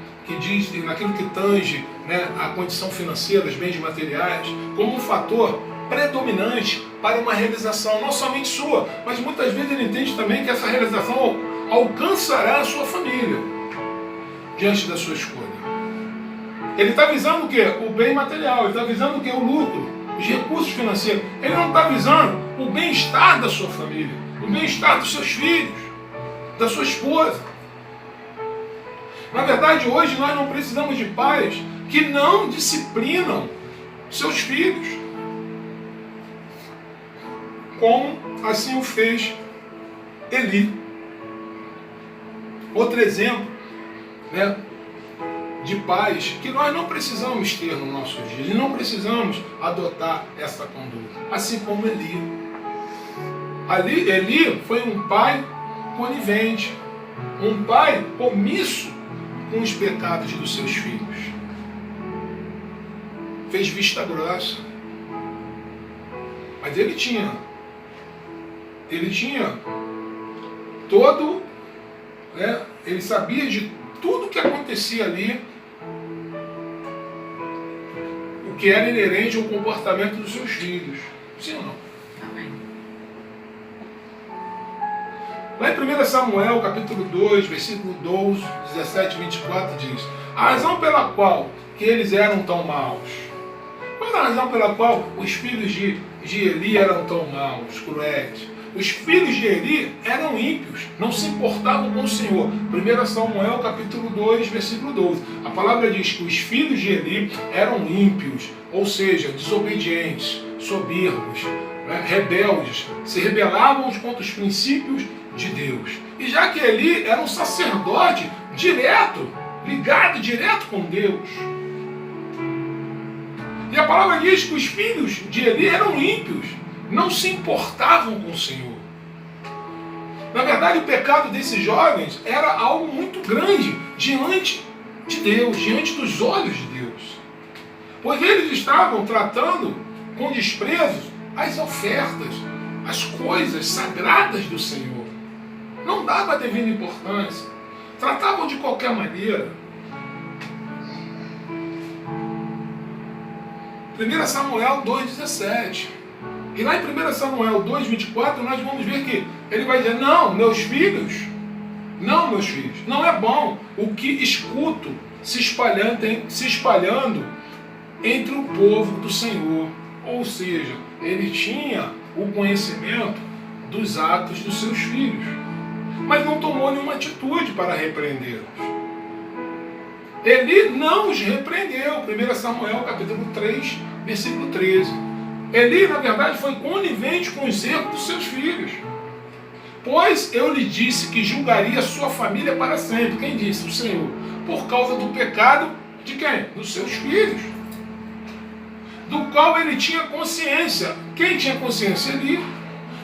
tange, né, a condição financeira, os bens materiais, como um fator predominante para uma realização, não somente sua, mas muitas vezes ele entende também que essa realização alcançará a sua família diante da sua escolha. Ele está visando o quê? O bem material, ele está visando o quê? O lucro, os recursos financeiros. Ele não está visando o bem-estar da sua família, o bem-estar dos seus filhos, da sua esposa. Na verdade, hoje nós não precisamos de pais que não disciplinam seus filhos, como assim o fez Eli. Outro exemplo, né, de pais que nós não precisamos ter no nosso dia, e não precisamos adotar essa conduta, assim como Eli. Eli foi um pai conivente, um pai omisso com os pecados dos seus filhos. Fez vista grossa. Mas ele tinha todo, né, ele sabia de tudo que acontecia ali, o que era inerente ao comportamento dos seus filhos. Sim ou não? Amém. Lá em 1 Samuel, capítulo 2, versículo 12, 17 e 24, diz: a razão pela qual que eles eram tão maus. Qual era a razão pela qual os filhos de Eli eram tão maus, cruéis? Os filhos de Eli eram ímpios, não se importavam com o Senhor. 1 Samuel capítulo 2, versículo 12. A palavra diz que os filhos de Eli eram ímpios, ou seja, desobedientes, soberbos, né, rebeldes, se rebelavam contra os princípios de Deus. E já que Eli era um sacerdote direto, ligado direto com Deus. E a palavra diz que os filhos de Eli eram ímpios, não se importavam com o Senhor. Na verdade, o pecado desses jovens era algo muito grande diante de Deus, diante dos olhos de Deus. Pois eles estavam tratando com desprezo as ofertas, as coisas sagradas do Senhor. Não dava a devida importância. Tratavam de qualquer maneira. 1 Samuel 2,17. E lá em 1 Samuel 2,24 nós vamos ver que ele vai dizer: não, meus filhos, não é bom o que escuto se espalhando entre o povo do Senhor. Ou seja, ele tinha o conhecimento dos atos dos seus filhos, mas não tomou nenhuma atitude para repreendê-los. Ele não os repreendeu. 1 Samuel capítulo 3, versículo 13. Eli, na verdade, foi conivente com os erros dos seus filhos. Pois eu lhe disse que julgaria sua família para sempre. Quem disse? O Senhor. Por causa do pecado de quem? Dos seus filhos. Do qual ele tinha consciência. Quem tinha consciência? Eli.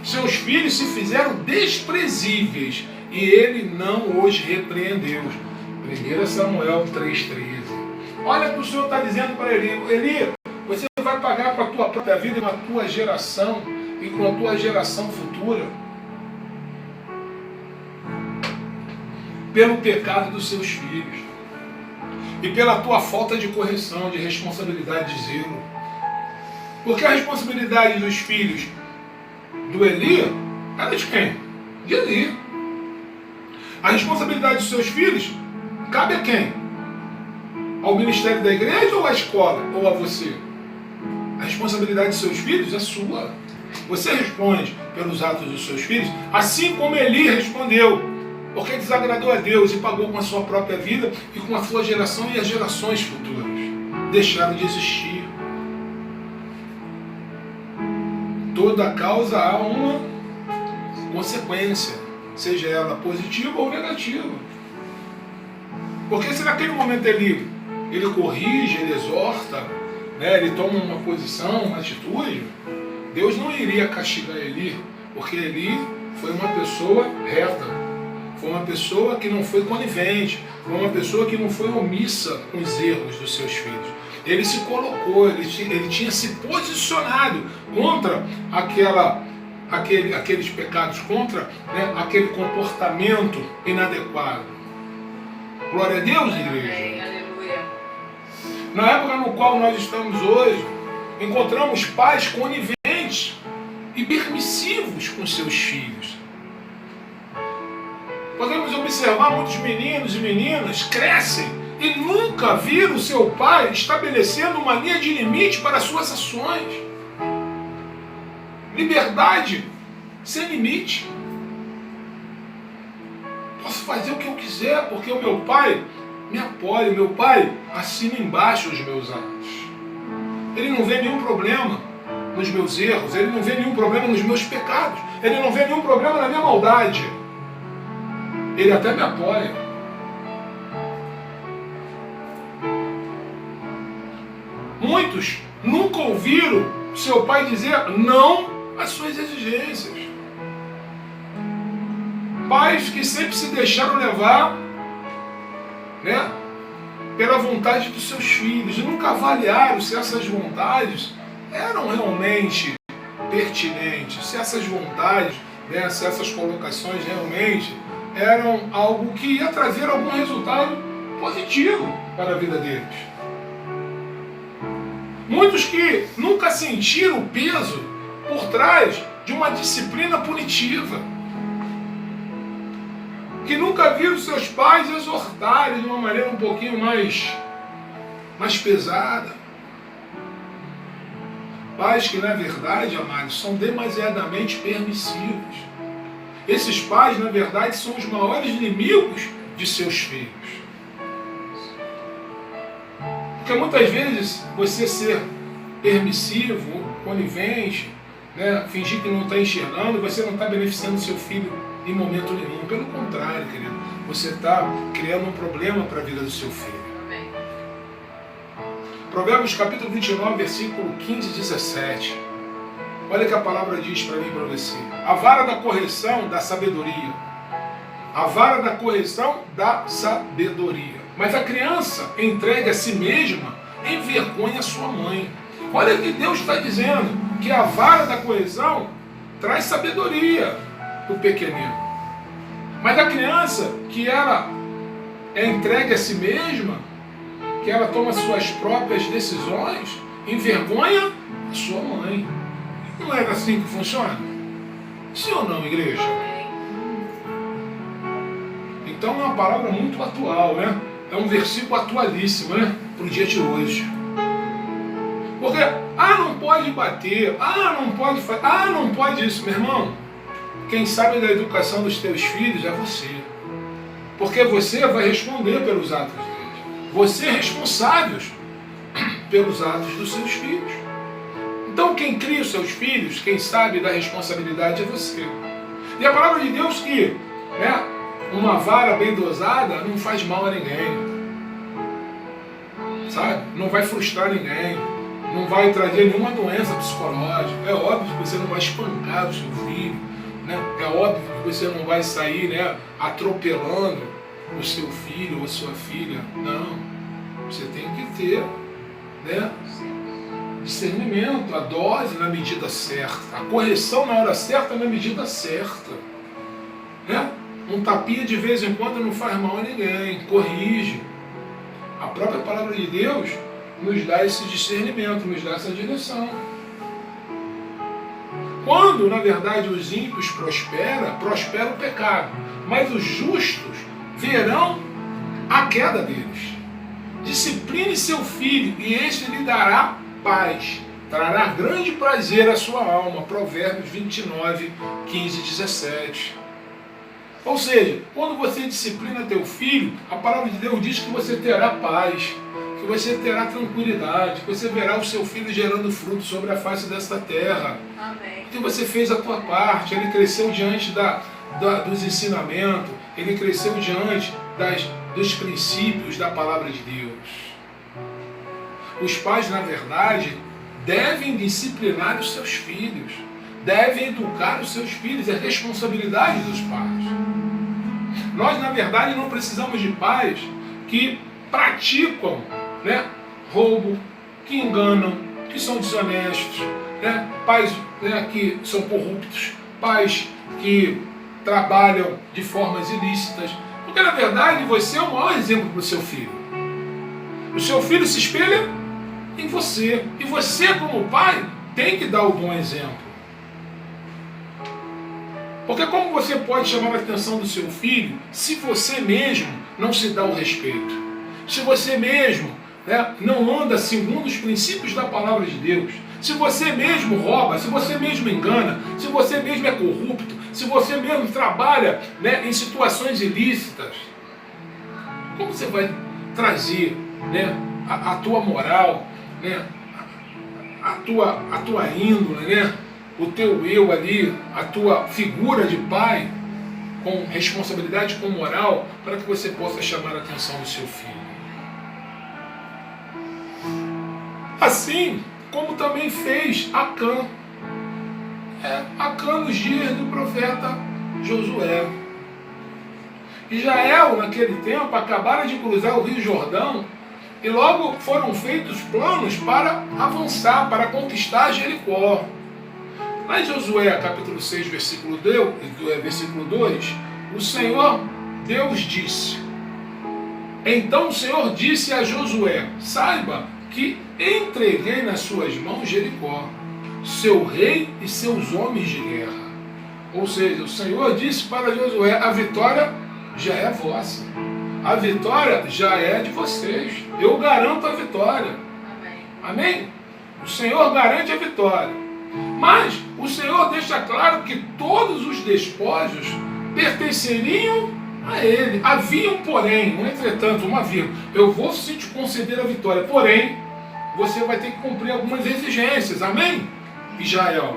Seus filhos se fizeram desprezíveis e ele não os repreendeu. 1 Samuel 3,13. Olha o que o Senhor está dizendo para Eli. Eli, você vai pagar com a tua própria vida, com a tua geração e com a tua geração futura pelo pecado dos seus filhos e pela tua falta de correção, de responsabilidade, de zelo. Porque a responsabilidade dos filhos do Eli era de quem? De Eli. A responsabilidade dos seus filhos cabe a quem? Ao ministério da igreja ou à escola? Ou a você? A responsabilidade de seus filhos é sua. Você responde pelos atos dos seus filhos, assim como Eli respondeu, porque desagradou a Deus e pagou com a sua própria vida e com a sua geração e as gerações futuras. Deixaram de existir. Toda causa há uma consequência, seja ela positiva ou negativa. Porque se naquele momento ele corrige, ele exorta, né, ele toma uma posição, uma atitude, Deus não iria castigar Eli, porque Eli foi uma pessoa reta, foi uma pessoa que não foi conivente, foi uma pessoa que não foi omissa com os erros dos seus filhos. Ele se colocou, ele tinha se posicionado contra aqueles pecados, contra, né, aquele comportamento inadequado. Glória a Deus, igreja. Amém, aleluia. Na época no qual nós estamos hoje, encontramos pais coniventes e permissivos com seus filhos. Podemos observar muitos meninos e meninas crescem e nunca viram seu pai estabelecendo uma linha de limite para suas ações. Liberdade sem limite. Posso fazer o que eu quiser porque o meu pai me apoia, o meu pai assina embaixo os meus atos. Ele não vê nenhum problema nos meus erros, ele não vê nenhum problema nos meus pecados, ele não vê nenhum problema na minha maldade. Ele até me apoia. Muitos nunca ouviram seu pai dizer não às suas exigências. Pais que sempre se deixaram levar, né, pela vontade dos seus filhos e nunca avaliaram se essas vontades eram realmente pertinentes, se essas vontades, né, se essas colocações realmente eram algo que ia trazer algum resultado positivo para a vida deles. Muitos que nunca sentiram o peso por trás de uma disciplina punitiva, que nunca viram seus pais exortarem de uma maneira um pouquinho mais pesada. Pais que, na verdade, amados, são demasiadamente permissivos. Esses pais, na verdade, são os maiores inimigos de seus filhos. Porque muitas vezes você ser permissivo, conivente, né, fingir que não está enxergando, você não está beneficiando seu filho em momento nenhum. Pelo contrário, querido, você está criando um problema para a vida do seu filho. Amém. Provérbios capítulo 29, versículo 15 e 17. Olha o que a palavra diz para mim e para você. A vara da correção da sabedoria. A vara da correção da sabedoria. Mas a criança entregue a si mesma envergonha sua mãe. Olha o que Deus está dizendo. Que a vara da correção traz sabedoria para o pequenino. Mas a criança que ela é entregue a si mesma, que ela toma suas próprias decisões, envergonha a sua mãe. Não é assim que funciona? Sim ou não, igreja? Então é uma palavra muito atual, né? É um versículo atualíssimo, né? Para o dia de hoje. Porque, não pode bater, não pode fazer, não pode isso, meu irmão. Quem sabe da educação dos teus filhos é você. Porque você vai responder pelos atos deles. Você é responsável pelos atos dos seus filhos. Então quem cria os seus filhos, quem sabe da responsabilidade é você. E a palavra de Deus que, né, uma vara bem dosada não faz mal a ninguém. Sabe? Não vai frustrar ninguém. Não vai trazer nenhuma doença psicológica. É óbvio que você não vai espancar o seu filho. Né? É óbvio que você não vai sair, né, atropelando o seu filho ou a sua filha. Não. Você tem que ter, né, discernimento, a dose na medida certa, a correção na hora certa na medida certa. Né? Um tapinha de vez em quando não faz mal a ninguém, corrige. A própria palavra de Deus nos dá esse discernimento, nos dá essa direção. Quando, na verdade, os ímpios prospera o pecado, mas os justos verão a queda deles. Discipline seu filho, e este lhe dará paz, trará grande prazer à sua alma. Provérbios 29, 15 e 17. Ou seja, quando você disciplina teu filho, a palavra de Deus diz que você terá paz, que você terá tranquilidade, que você verá o seu filho gerando fruto sobre a face desta terra. Amém. Porque você fez a tua parte, ele cresceu diante dos ensinamentos, ele cresceu diante dos princípios da palavra de Deus. Os pais, na verdade, devem disciplinar os seus filhos, devem educar os seus filhos, é responsabilidade dos pais. Nós, na verdade, não precisamos de pais que praticam, né, roubo, que enganam, que são desonestos, né, pais, né, que são corruptos, pais que trabalham de formas ilícitas. Porque, na verdade, você é o maior exemplo para o seu filho. O seu filho se espelha em você. E você, como pai, tem que dar o bom exemplo. Porque como você pode chamar a atenção do seu filho se você mesmo não se dá o respeito? Se você mesmo, né, não anda segundo os princípios da palavra de Deus? Se você mesmo rouba, se você mesmo engana, se você mesmo é corrupto, se você mesmo trabalha, né, em situações ilícitas, como você vai trazer, né, a tua moral, né, a tua índole, né, o teu eu ali, a tua figura de pai, com responsabilidade, com moral, para que você possa chamar a atenção do seu filho? Assim como também fez Acã. Acã nos dias do profeta Josué. Israel, naquele tempo, acabara de cruzar o Rio Jordão e logo foram feitos planos para avançar, para conquistar Jericó. Lá em Josué, capítulo 6, versículo 2, o Senhor, Deus disse: então o Senhor disse a Josué: saiba que entreguei nas suas mãos Jericó, seu rei e seus homens de guerra. Ou seja, o Senhor disse para Josué: a vitória já é vossa. A vitória já é de vocês. Eu garanto a vitória. Amém? O Senhor garante a vitória. Mas o Senhor deixa claro que todos os despojos pertenceriam a Ele. Havia um porém, um entretanto, uma vírgula. Eu vou sim te conceder a vitória, porém, você vai ter que cumprir algumas exigências. Amém? Israel.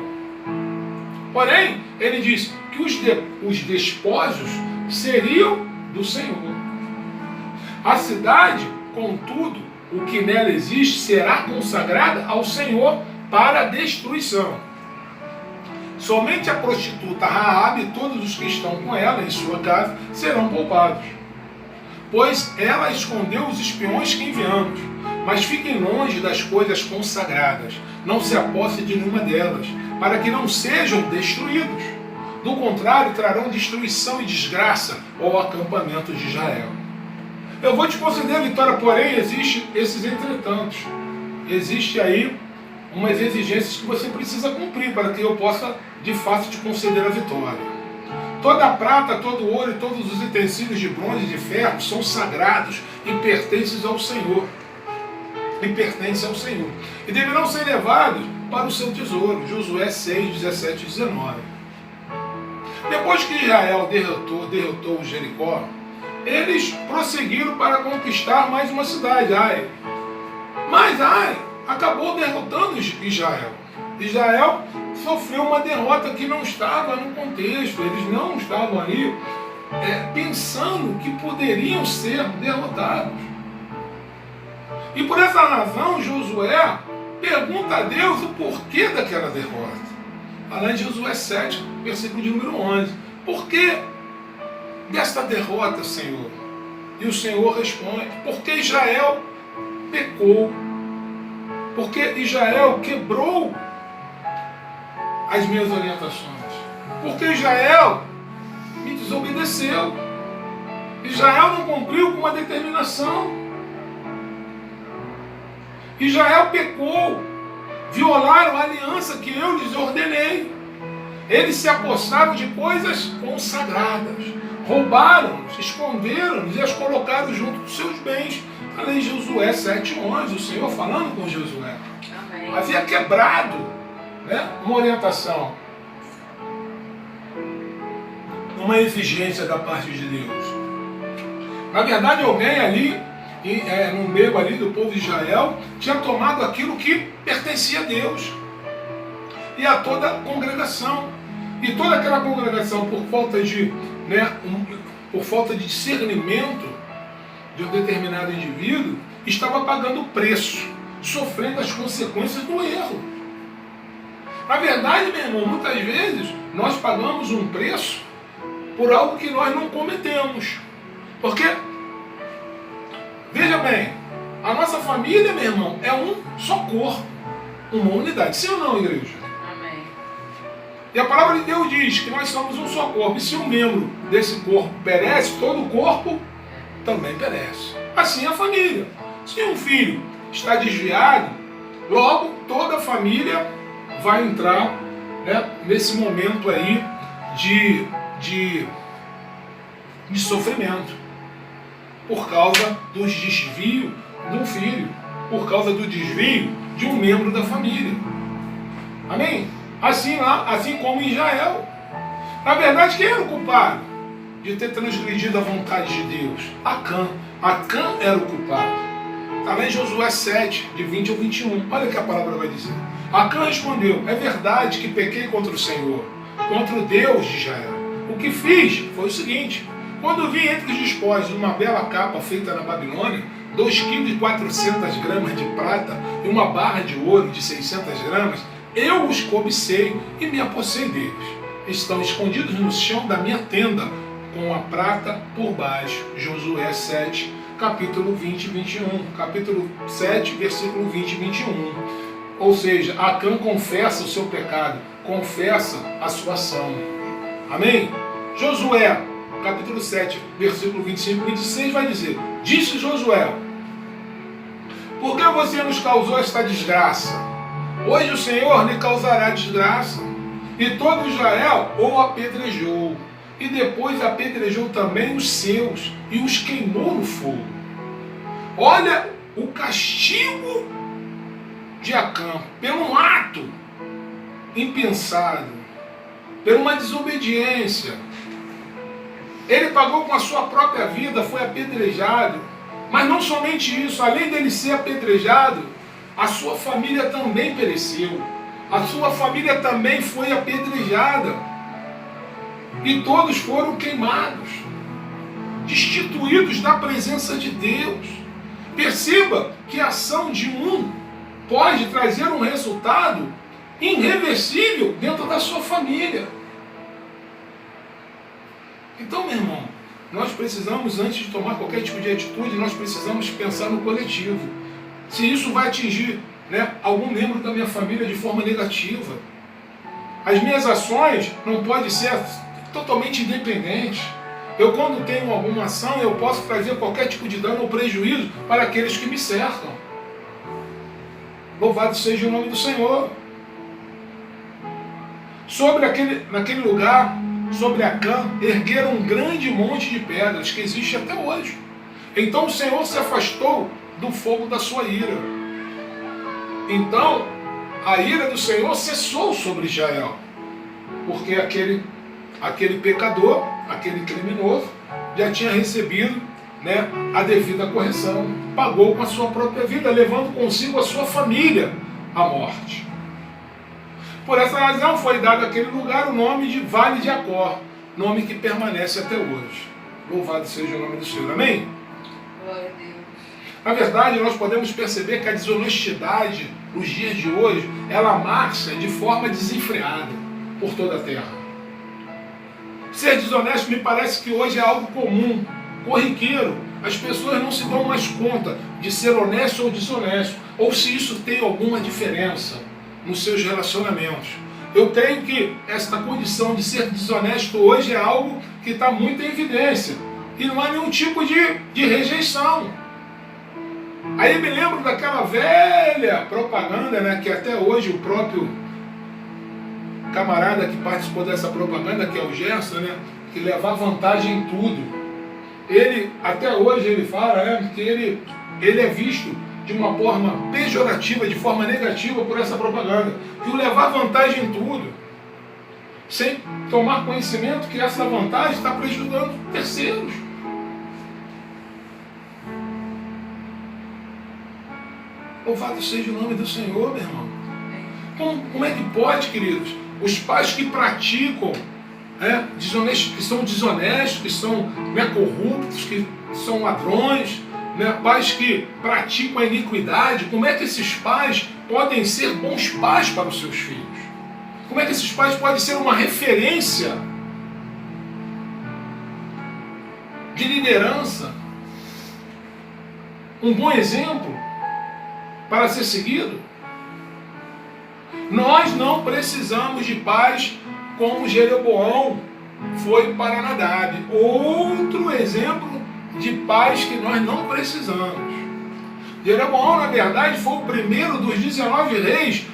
Porém, ele diz que os despojos seriam do Senhor. A cidade, contudo, o que nela existe, será consagrada ao Senhor para a destruição. Somente a prostituta Raabe e todos os que estão com ela em sua casa serão poupados. Pois ela escondeu os espiões que enviamos. Mas fiquem longe das coisas consagradas, não se aposse de nenhuma delas, para que não sejam destruídos. Do contrário, trarão destruição e desgraça ao acampamento de Israel. Eu vou te conceder a vitória, porém, existe esses entretantos. Existe aí umas exigências que você precisa cumprir para que eu possa, de fato, te conceder a vitória. Toda a prata, todo o ouro e todos os utensílios de bronze e de ferro são sagrados e pertencem ao Senhor. E deverão ser levados para o seu tesouro. Josué 6, 17 e 19. Depois que Israel derrotou Jericó, eles prosseguiram para conquistar mais uma cidade, Ai. Mas Ai acabou derrotando Israel. Israel sofreu uma derrota que não estava no contexto. Eles não estavam ali pensando que poderiam ser derrotados. E por essa razão, Josué pergunta a Deus o porquê daquela derrota. Lá em Josué 7, versículo de número 11. Por que desta derrota, Senhor? E o Senhor responde: porque Israel pecou. Porque Israel quebrou as minhas orientações. Porque Israel me desobedeceu. Israel não cumpriu com uma determinação. Israel pecou, violaram a aliança que eu lhes ordenei. Eles se apossaram de coisas consagradas, roubaram-nos, esconderam-nos e as colocaram junto dos seus bens. Além de Josué 7,11, o Senhor falando com Josué. Amém. Havia quebrado, né, uma orientação, uma exigência da parte de Deus. Na verdade, alguém ali, no meio ali do povo de Israel, tinha tomado aquilo que pertencia a Deus e a toda a congregação. E toda aquela congregação, por falta de discernimento de um determinado indivíduo, estava pagando o preço, sofrendo as consequências do erro. Na verdade, meu irmão, muitas vezes nós pagamos um preço por algo que nós não cometemos. Porque, veja bem, a nossa família, meu irmão, é um só corpo, uma unidade. Sim ou não, igreja? Amém. E a palavra de Deus diz que nós somos um só corpo. E se um membro desse corpo perece, todo o corpo também perece. Assim é a família. Se um filho está desviado, logo toda a família vai entrar, né, nesse momento aí de sofrimento, por causa dos desvios do filho, por causa do desvio de um membro da família. Amém? Assim como em Israel. Na verdade, quem era o culpado de ter transgredido a vontade de Deus? Acã. Acã era o culpado. Está lá em Josué 7, de 20 ao 21. Olha o que a palavra vai dizer. Acã respondeu: é verdade que pequei contra o Senhor, contra o Deus de Israel. O que fiz foi o seguinte: quando vi entre os despojos uma bela capa feita na Babilônia, 2,4 kg de prata e uma barra de ouro de 600 gramas, eu os cobicei e me apossei deles. Estão escondidos no chão da minha tenda, com a prata por baixo. Josué 7, capítulo 20 e 21. Capítulo 7, versículo 20 e 21. Ou seja, Acã confessa o seu pecado, confessa a sua ação. Amém? Josué, capítulo 7, versículo 25 e 26 vai dizer: disse Josué: por que você nos causou esta desgraça? Hoje o Senhor lhe causará desgraça. E todo Israel o apedrejou, e depois apedrejou também os seus, e os queimou no fogo. Olha o castigo de Acã, pelo um ato impensado, por uma desobediência. Ele pagou com a sua própria vida, foi apedrejado. Mas não somente isso, além dele ser apedrejado, a sua família também pereceu. A sua família também foi apedrejada. E todos foram queimados, destituídos da presença de Deus. Perceba que a ação de um pode trazer um resultado irreversível dentro da sua família. Então, meu irmão, nós precisamos, antes de tomar qualquer tipo de atitude, nós precisamos pensar no coletivo. Se isso vai atingir, né, algum membro da minha família de forma negativa. As minhas ações não podem ser totalmente independentes. Eu, quando tenho alguma ação, eu posso trazer qualquer tipo de dano ou prejuízo para aqueles que me cercam. Louvado seja o nome do Senhor. Naquele lugar, sobre Acã, ergueram um grande monte de pedras que existe até hoje. Então o Senhor se afastou do fogo da sua ira. Então a ira do Senhor cessou sobre Israel, porque aquele pecador, aquele criminoso, já tinha recebido, né, a devida correção, pagou com a sua própria vida, levando consigo a sua família à morte. Por essa razão foi dado àquele lugar o nome de Vale de Acor, nome que permanece até hoje. Louvado seja o nome do Senhor. Amém? Glória a Deus. Na verdade, nós podemos perceber que a desonestidade, nos dias de hoje, ela marcha de forma desenfreada por toda a terra. Ser desonesto me parece que hoje é algo comum, corriqueiro. As pessoas não se dão mais conta de ser honesto ou desonesto, ou se isso tem alguma diferença nos seus relacionamentos. Eu creio que esta condição de ser desonesto hoje é algo que está muito em evidência. E não há nenhum tipo de rejeição. Aí me lembro daquela velha propaganda, né, que até hoje o próprio camarada que participou dessa propaganda, que é o Gerson, né, que leva vantagem em tudo. Ele, até hoje, ele fala, né, que ele é visto de uma forma pejorativa, de forma negativa por essa propaganda, que o levar vantagem em tudo, sem tomar conhecimento que essa vantagem está prejudicando terceiros. Louvado seja o nome do Senhor, meu irmão. Como é que pode, queridos, os pais que praticam, que são desonestos, que são, né, corruptos, que são ladrões, né, pais que praticam a iniquidade, como é que esses pais podem ser bons pais para os seus filhos? Como é que esses pais podem ser uma referência de liderança, um bom exemplo para ser seguido. Nós não precisamos de pais como Jeroboão foi para Nadab. Outro exemplo de pais que nós não precisamos. Jeroboão, na verdade, foi o primeiro dos 19 reis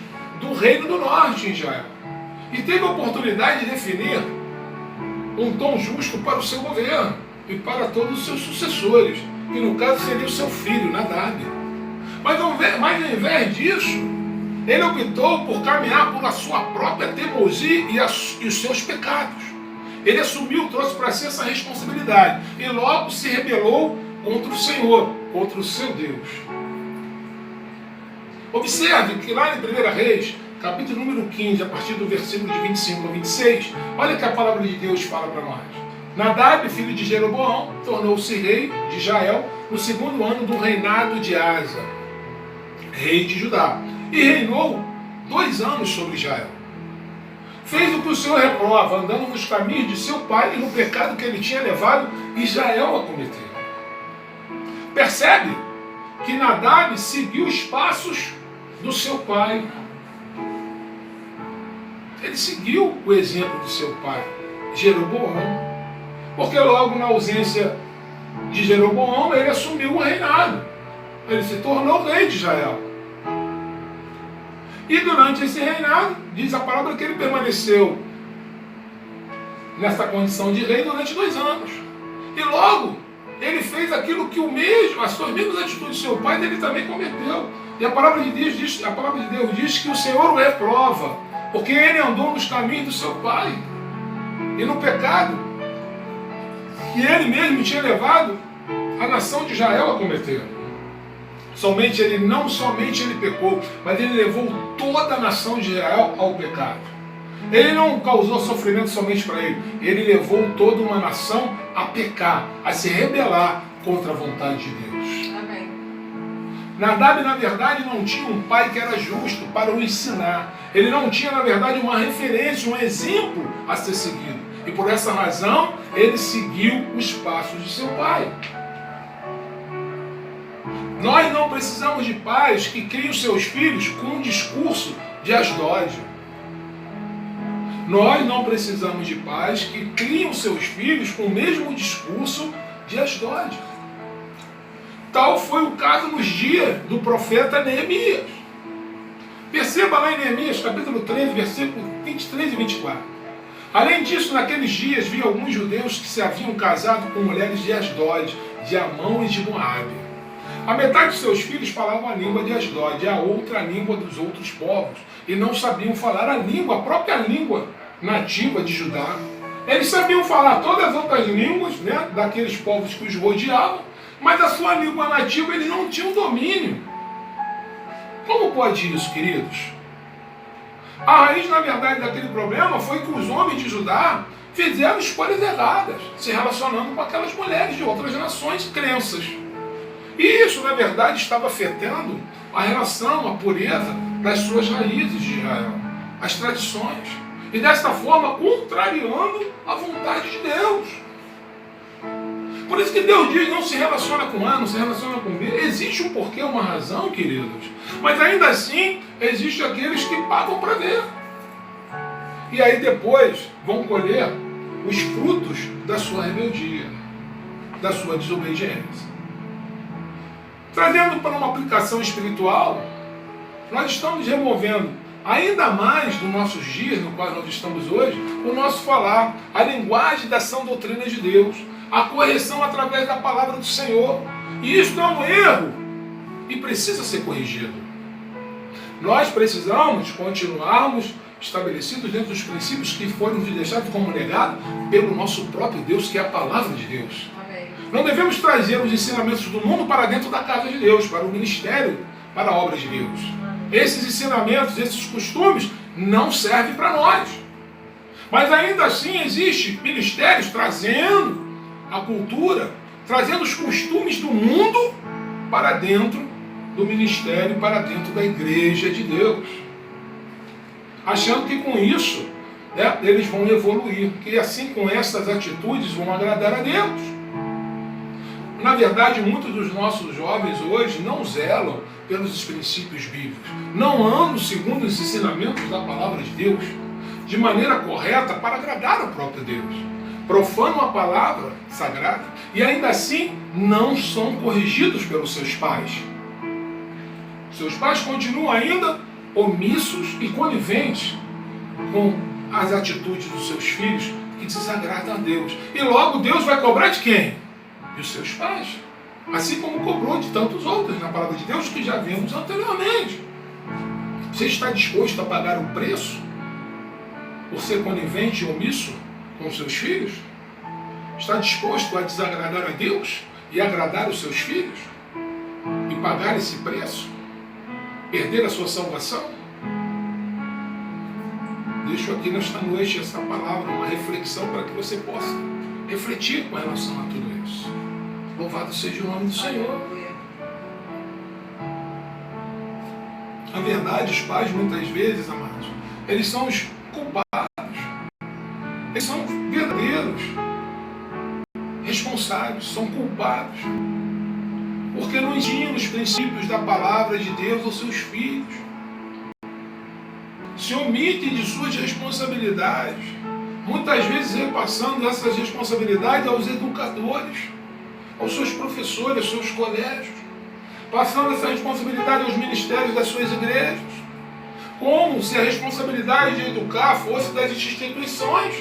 do Reino do Norte em Israel. E teve a oportunidade de definir um tom justo para o seu governo e para todos os seus sucessores, que no caso seria o seu filho, Nadab. Mas ao invés disso, ele optou por caminhar por a sua própria teimosia e os seus pecados. Ele assumiu, trouxe para si essa responsabilidade e logo se rebelou contra o Senhor, contra o seu Deus. Observe que lá em 1 Reis, capítulo número 15, a partir do versículo de 25 a 26, olha que a palavra de Deus fala para nós. Nadab, filho de Jeroboão, tornou-se rei de Israel no segundo ano do reinado de Asa, rei de Judá, e reinou 2 anos sobre Israel. Fez o que o Senhor reprova, andando nos caminhos de seu pai e no pecado que ele tinha levado Israel a cometer. Percebe que Nadab seguiu os passos do seu pai. Ele seguiu o exemplo do seu pai, Jeroboão. Porque logo na ausência de Jeroboão, ele assumiu o reinado. Ele se tornou rei de Israel. E durante esse reinado, diz a palavra que ele permaneceu nessa condição de rei durante 2 anos. E logo, ele fez aquilo que as suas mesmas atitudes do seu pai, ele também cometeu. E a palavra de Deus diz que o Senhor o reprova, porque ele andou nos caminhos do seu pai e no pecado que ele mesmo tinha levado a nação de Israel a cometer. Não somente ele pecou, mas ele levou toda a nação de Israel ao pecado. Ele não causou sofrimento somente para ele, ele levou toda uma nação a pecar, a se rebelar contra a vontade de Deus. Amém. Nadab, na verdade, não tinha um pai que era justo para o ensinar. Ele não tinha, na verdade, uma referência, um exemplo a ser seguido. E por essa razão, ele seguiu os passos de seu pai. Nós não precisamos de pais que criem os seus filhos com um discurso de Asdod. Nós não precisamos de pais que criem os seus filhos com o mesmo discurso de Asdod. Tal foi o caso nos dias do profeta Neemias. Perceba lá em Neemias, capítulo 13, versículos 23 e 24. Além disso, naqueles dias, vi alguns judeus que se haviam casado com mulheres de Asdod, de Amão e de Moabe. A metade de seus filhos falavam a língua de Asdod, a outra a língua dos outros povos, e não sabiam falar a própria língua nativa de Judá. Eles sabiam falar todas as outras línguas, né, daqueles povos que os rodeavam, mas a sua língua nativa eles não tinham domínio. Como pode isso, queridos? A raiz, na verdade, daquele problema foi que os homens de Judá fizeram escolhas erradas, se relacionando com aquelas mulheres de outras nações, crenças. E isso, na verdade, estava afetando a relação, a pureza das suas raízes de Israel, as tradições. E desta forma, contrariando a vontade de Deus. Por isso que Deus diz, não se relaciona com A, não se relaciona com B. Existe um porquê, uma razão, queridos. Mas ainda assim, existem aqueles que pagam para ver. E aí depois vão colher os frutos da sua rebeldia, da sua desobediência. Trazendo para uma aplicação espiritual, nós estamos removendo ainda mais dos nossos dias, no qual nós estamos hoje, o nosso falar, a linguagem da sã doutrina de Deus, a correção através da palavra do Senhor. E isso é um erro e precisa ser corrigido. Nós precisamos continuarmos estabelecidos dentro dos princípios que foram deixados como legado pelo nosso próprio Deus, que é a palavra de Deus. Amém. Não devemos trazer os ensinamentos do mundo para dentro da casa de Deus, para o ministério, para a obra de Deus. Esses ensinamentos, esses costumes não servem para nós. Mas ainda assim existem ministérios trazendo a cultura, trazendo os costumes do mundo para dentro do ministério, para dentro da igreja de Deus. Achando que com isso, eles vão evoluir, que assim com essas atitudes vão agradar a Deus. Na verdade, muitos dos nossos jovens hoje não zelam pelos princípios bíblicos, não andam segundo os ensinamentos da palavra de Deus, de maneira correta para agradar ao próprio Deus. Profanam a palavra sagrada e ainda assim não são corrigidos pelos seus pais. Seus pais continuam ainda omissos e coniventes com as atitudes dos seus filhos que desagradam a Deus. E logo Deus vai cobrar de quem? Dos seus pais. Assim como cobrou de tantos outros na palavra de Deus que já vimos anteriormente. Você está disposto a pagar um preço por ser conivente e omisso com seus filhos? Está disposto a desagradar a Deus e agradar os seus filhos? E pagar esse preço? Perder a sua salvação? Deixo aqui nesta noite essa palavra, uma reflexão para que você possa refletir com relação a tudo isso. Louvado seja o nome do Senhor. Na verdade, os pais, muitas vezes, amados, eles são os culpados. Eles são verdadeiros responsáveis, são culpados. Porque não ensinam os princípios da palavra de Deus aos seus filhos. Se omitem de suas responsabilidades, muitas vezes repassando essas responsabilidades aos educadores, aos seus professores, aos seus colégios, passando essa responsabilidade aos ministérios das suas igrejas, como se a responsabilidade de educar fosse das instituições.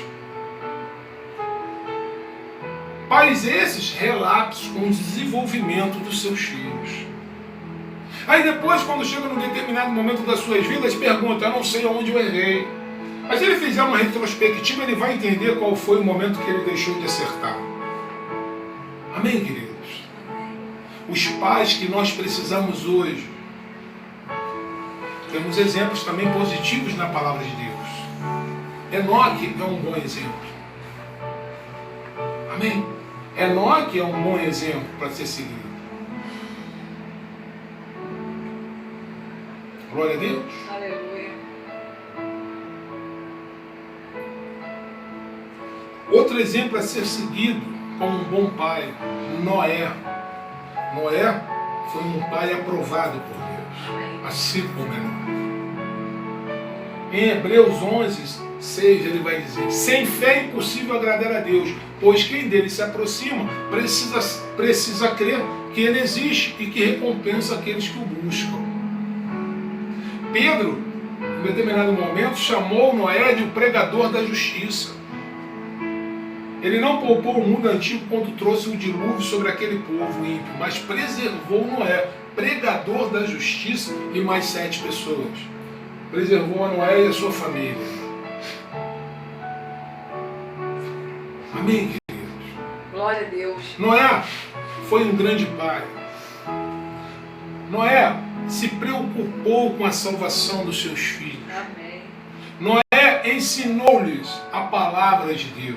Pais esses relapsos com o desenvolvimento dos seus filhos. Aí depois, quando chega num determinado momento das suas vidas, pergunta: eu não sei onde eu errei. Mas se ele fizer uma retrospectiva, ele vai entender qual foi o momento que ele deixou de acertar. Amém, queridos? Os pais que nós precisamos hoje, temos exemplos também positivos na palavra de Deus. Enoque é um bom exemplo. Amém? Enoque é um bom exemplo para ser seguido. Glória a Deus. Aleluia. Outro exemplo a ser seguido como um bom pai, Noé. Noé foi um pai aprovado por Deus, assim como Enoque. Em Hebreus 11:6 ele vai dizer: sem fé é impossível agradar a Deus, pois quem dele se aproxima precisa crer que ele existe e que recompensa aqueles que o buscam. Pedro, em determinado momento, chamou Noé de o pregador da justiça. Ele não poupou o mundo antigo quando trouxe o dilúvio sobre aquele povo ímpio, mas preservou Noé, pregador da justiça, e mais 7 pessoas. Preservou a Noé e a sua família. Amém, queridos? Glória a Deus. Noé foi um grande pai. Noé se preocupou com a salvação dos seus filhos. Amém. Noé ensinou-lhes a palavra de Deus.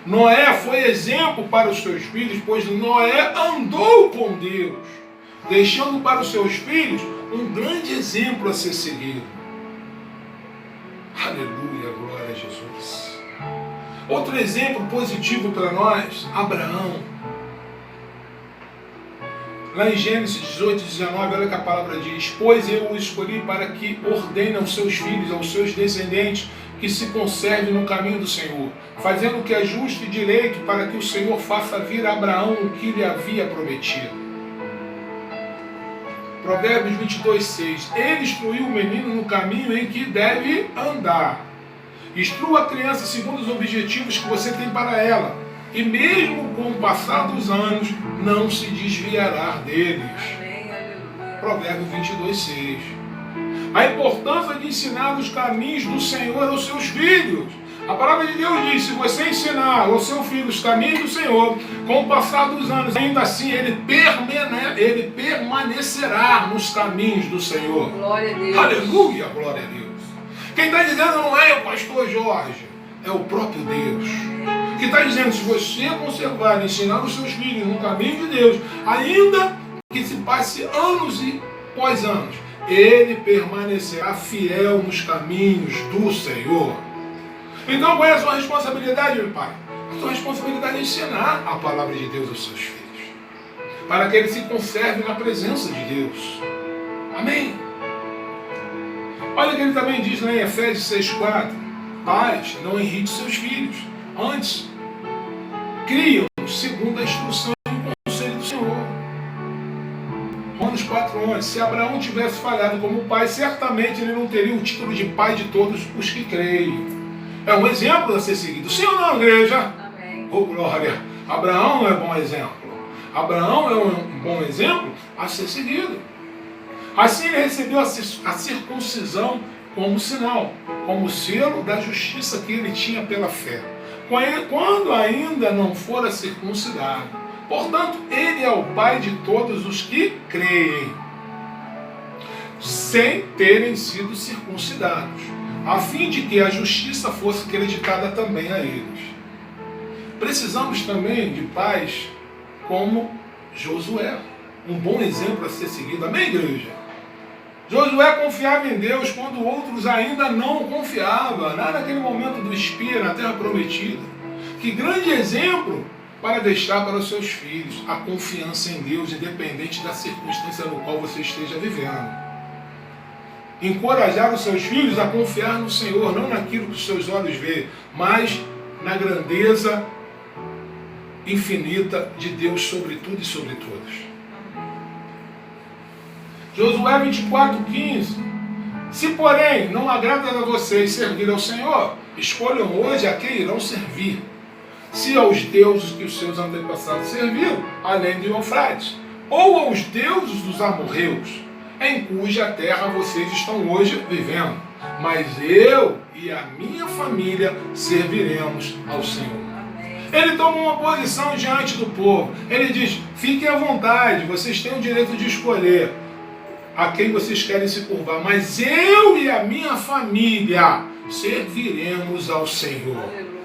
Noé foi exemplo para os seus filhos, pois Noé andou com Deus, deixando para os seus filhos um grande exemplo a ser seguido. Aleluia, glória a Jesus. Outro exemplo positivo para nós, Abraão. Lá em Gênesis 18:19, olha que a palavra diz: pois eu o escolhi para que ordene aos seus filhos, aos seus descendentes, que se conserve no caminho do Senhor, fazendo o que é justo e direito, para que o Senhor faça vir a Abraão o que lhe havia prometido. Provérbios 22:6. Ele instruiu o menino no caminho em que deve andar. Instrua a criança segundo os objetivos que você tem para ela, e mesmo com o passar dos anos, não se desviará deles. Amém, aleluia. Provérbios 22:6. A importância de ensinar os caminhos do Senhor aos seus filhos. A palavra de Deus diz: se você ensinar ao seu filho os caminhos do Senhor, com o passar dos anos, ainda assim ele permanecerá nos caminhos do Senhor. Glória a Deus. Aleluia, glória a Deus. Quem está dizendo não é o pastor Jorge, é o próprio Deus. Que está dizendo: se você conservar e ensinar os seus filhos no caminho de Deus, ainda que se passe anos e pós anos, ele permanecerá fiel nos caminhos do Senhor. Então, qual é a sua responsabilidade, meu pai? A sua responsabilidade é ensinar a palavra de Deus aos seus filhos. para que ele se conserve na presença de Deus. Amém? Olha o que ele também diz lá em Efésios 6,4: pais, não irrite seus filhos, antes criam-nos segundo a instrução e o conselho do Senhor. Romanos 4,11: se Abraão tivesse falhado como pai, certamente ele não teria o título de pai de todos os que creem. É um exemplo a ser seguido. Sim ou não, igreja? Amém. Oh, glória! Abraão não é bom exemplo. Abraão é um bom exemplo a ser seguido. Assim ele recebeu a circuncisão como sinal, como selo da justiça que ele tinha pela fé, quando ainda não fora circuncidado. Portanto, ele é o pai de todos os que creem, sem terem sido circuncidados, a fim de que a justiça fosse creditada também a eles. Precisamos também de pais como Josué, um bom exemplo a ser seguido. Amém, igreja? Josué confiava em Deus quando outros ainda não confiavam, naquele momento do espia na terra prometida. Que grande exemplo para deixar para os seus filhos a confiança em Deus, independente da circunstância no qual você esteja vivendo. Encorajar os seus filhos a confiar no Senhor, não naquilo que os seus olhos veem, mas na grandeza infinita de Deus sobre tudo e sobre todos. Josué 24,15: se porém não agrada a vocês servir ao Senhor, escolham hoje a quem irão servir. Se aos deuses que os seus antepassados serviram, além de Eufrates, ou aos deuses dos amorreus, em cuja terra vocês estão hoje vivendo. Mas eu e a minha família serviremos ao Senhor. Ele toma uma posição diante do povo. Ele diz: fiquem à vontade, vocês têm o direito de escolher a quem vocês querem se curvar, mas eu e a minha família serviremos ao Senhor. Aleluia.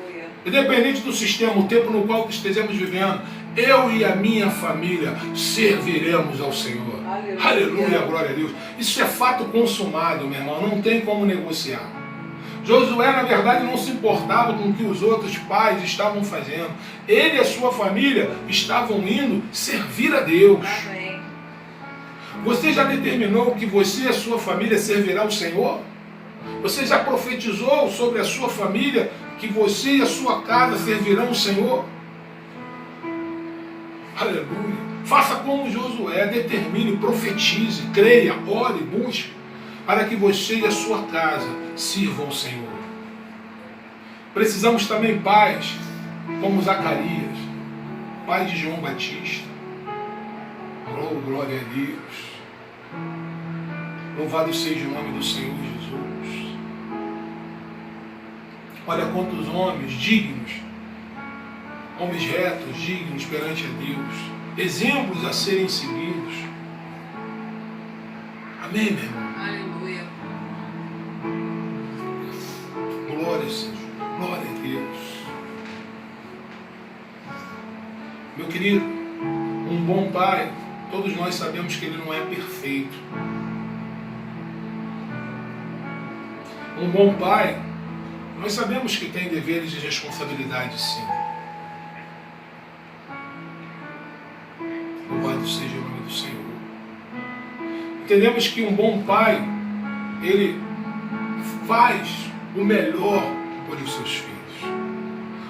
Independente do sistema, o tempo no qual estejamos vivendo, eu e a minha família serviremos ao Senhor. Aleluia. Aleluia, glória a Deus. Isso é fato consumado, meu irmão, não tem como negociar. Josué, na verdade, não se importava com o que os outros pais estavam fazendo. Ele e a sua família estavam indo servir a Deus. Amém. Você já determinou que você e a sua família servirá ao Senhor? Você já profetizou sobre a sua família que você e a sua casa servirão ao Senhor? Aleluia! Faça como Josué, determine, profetize, creia, ore, busque, para que você e a sua casa sirvam ao Senhor. Precisamos também pais como Zacarias, pai de João Batista. Oh, glória a Deus! Louvado seja o nome do Senhor Jesus. Olha quantos homens dignos, homens retos, dignos perante a Deus, exemplos a serem seguidos. Amém, meu irmão? Aleluia. Glória, Senhor. Glória a Deus. Meu querido, um bom pai, todos nós sabemos que ele não é perfeito. Um bom pai, nós sabemos que tem deveres e responsabilidades, sim. Louvado seja o nome do Senhor. Entendemos que um bom pai, ele faz o melhor por os seus filhos.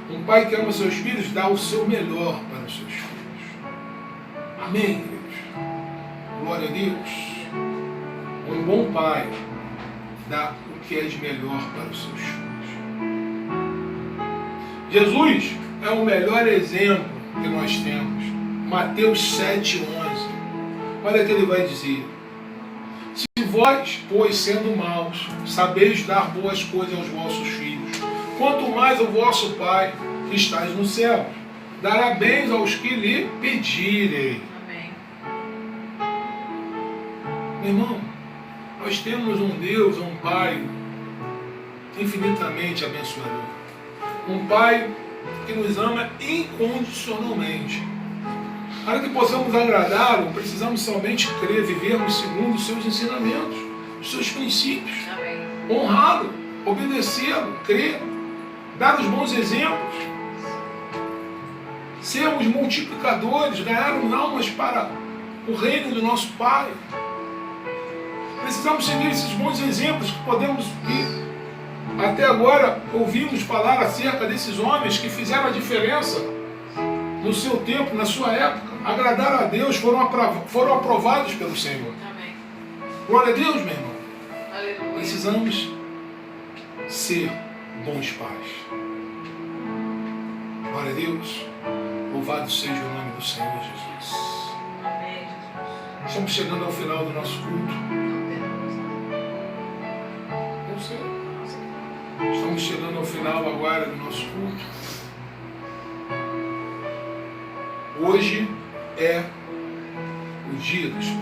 Um pai que ama seus filhos dá o seu melhor para os seus filhos. Amém, igreja? Glória a Deus. Um bom pai dá o que é de melhor para os seus filhos. Jesus é o melhor exemplo que nós temos. Mateus 7,11. Olha o que ele vai dizer: se vós, pois, sendo maus, sabeis dar boas coisas aos vossos filhos, quanto mais o vosso Pai, que estás no céu, dará bens aos que lhe pedirem. Amém. Meu irmão, nós temos um Deus, um Pai infinitamente abençoador. Um Pai que nos ama incondicionalmente. Para que possamos agradá-lo, precisamos somente crer, vivermos segundo os seus ensinamentos, os seus princípios. Amém. Honrá-lo, obedecê-lo, crer, dar os bons exemplos. sermos multiplicadores, ganharmos almas para o reino do nosso Pai. Precisamos seguir esses bons exemplos que podemos ver. Até agora ouvimos falar acerca desses homens que fizeram a diferença no seu tempo, na sua época, agradaram a Deus, foram aprovados pelo Senhor. Amém. Glória a Deus, meu irmão. Aleluia. Precisamos ser bons pais. Glória a Deus. Louvado seja o nome do Senhor Jesus. Amém, Jesus. Estamos chegando ao final do nosso culto. Não temos. Eu sei. Estamos chegando ao final agora do nosso culto. Hoje é o dia dos pais.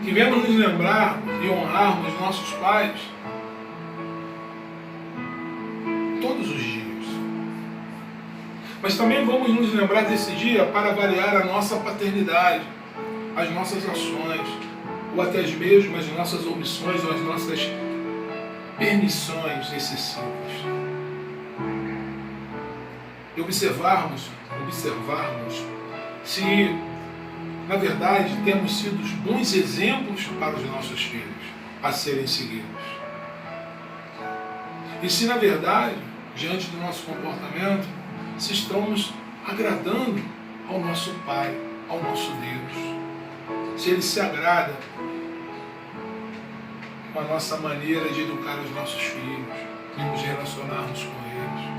Queremos nos lembrar e honrarmos nossos pais todos os dias. Mas também vamos nos lembrar desse dia para avaliar a nossa paternidade, as nossas ações, ou até mesmo as nossas omissões ou as nossas permissões excessivas. E observarmos se, na verdade, temos sido bons exemplos para os nossos filhos a serem seguidos. E se, na verdade, diante do nosso comportamento, se estamos agradando ao nosso Pai, ao nosso Deus. Se Ele se agrada com a nossa maneira de educar os nossos filhos, de nos relacionarmos com eles.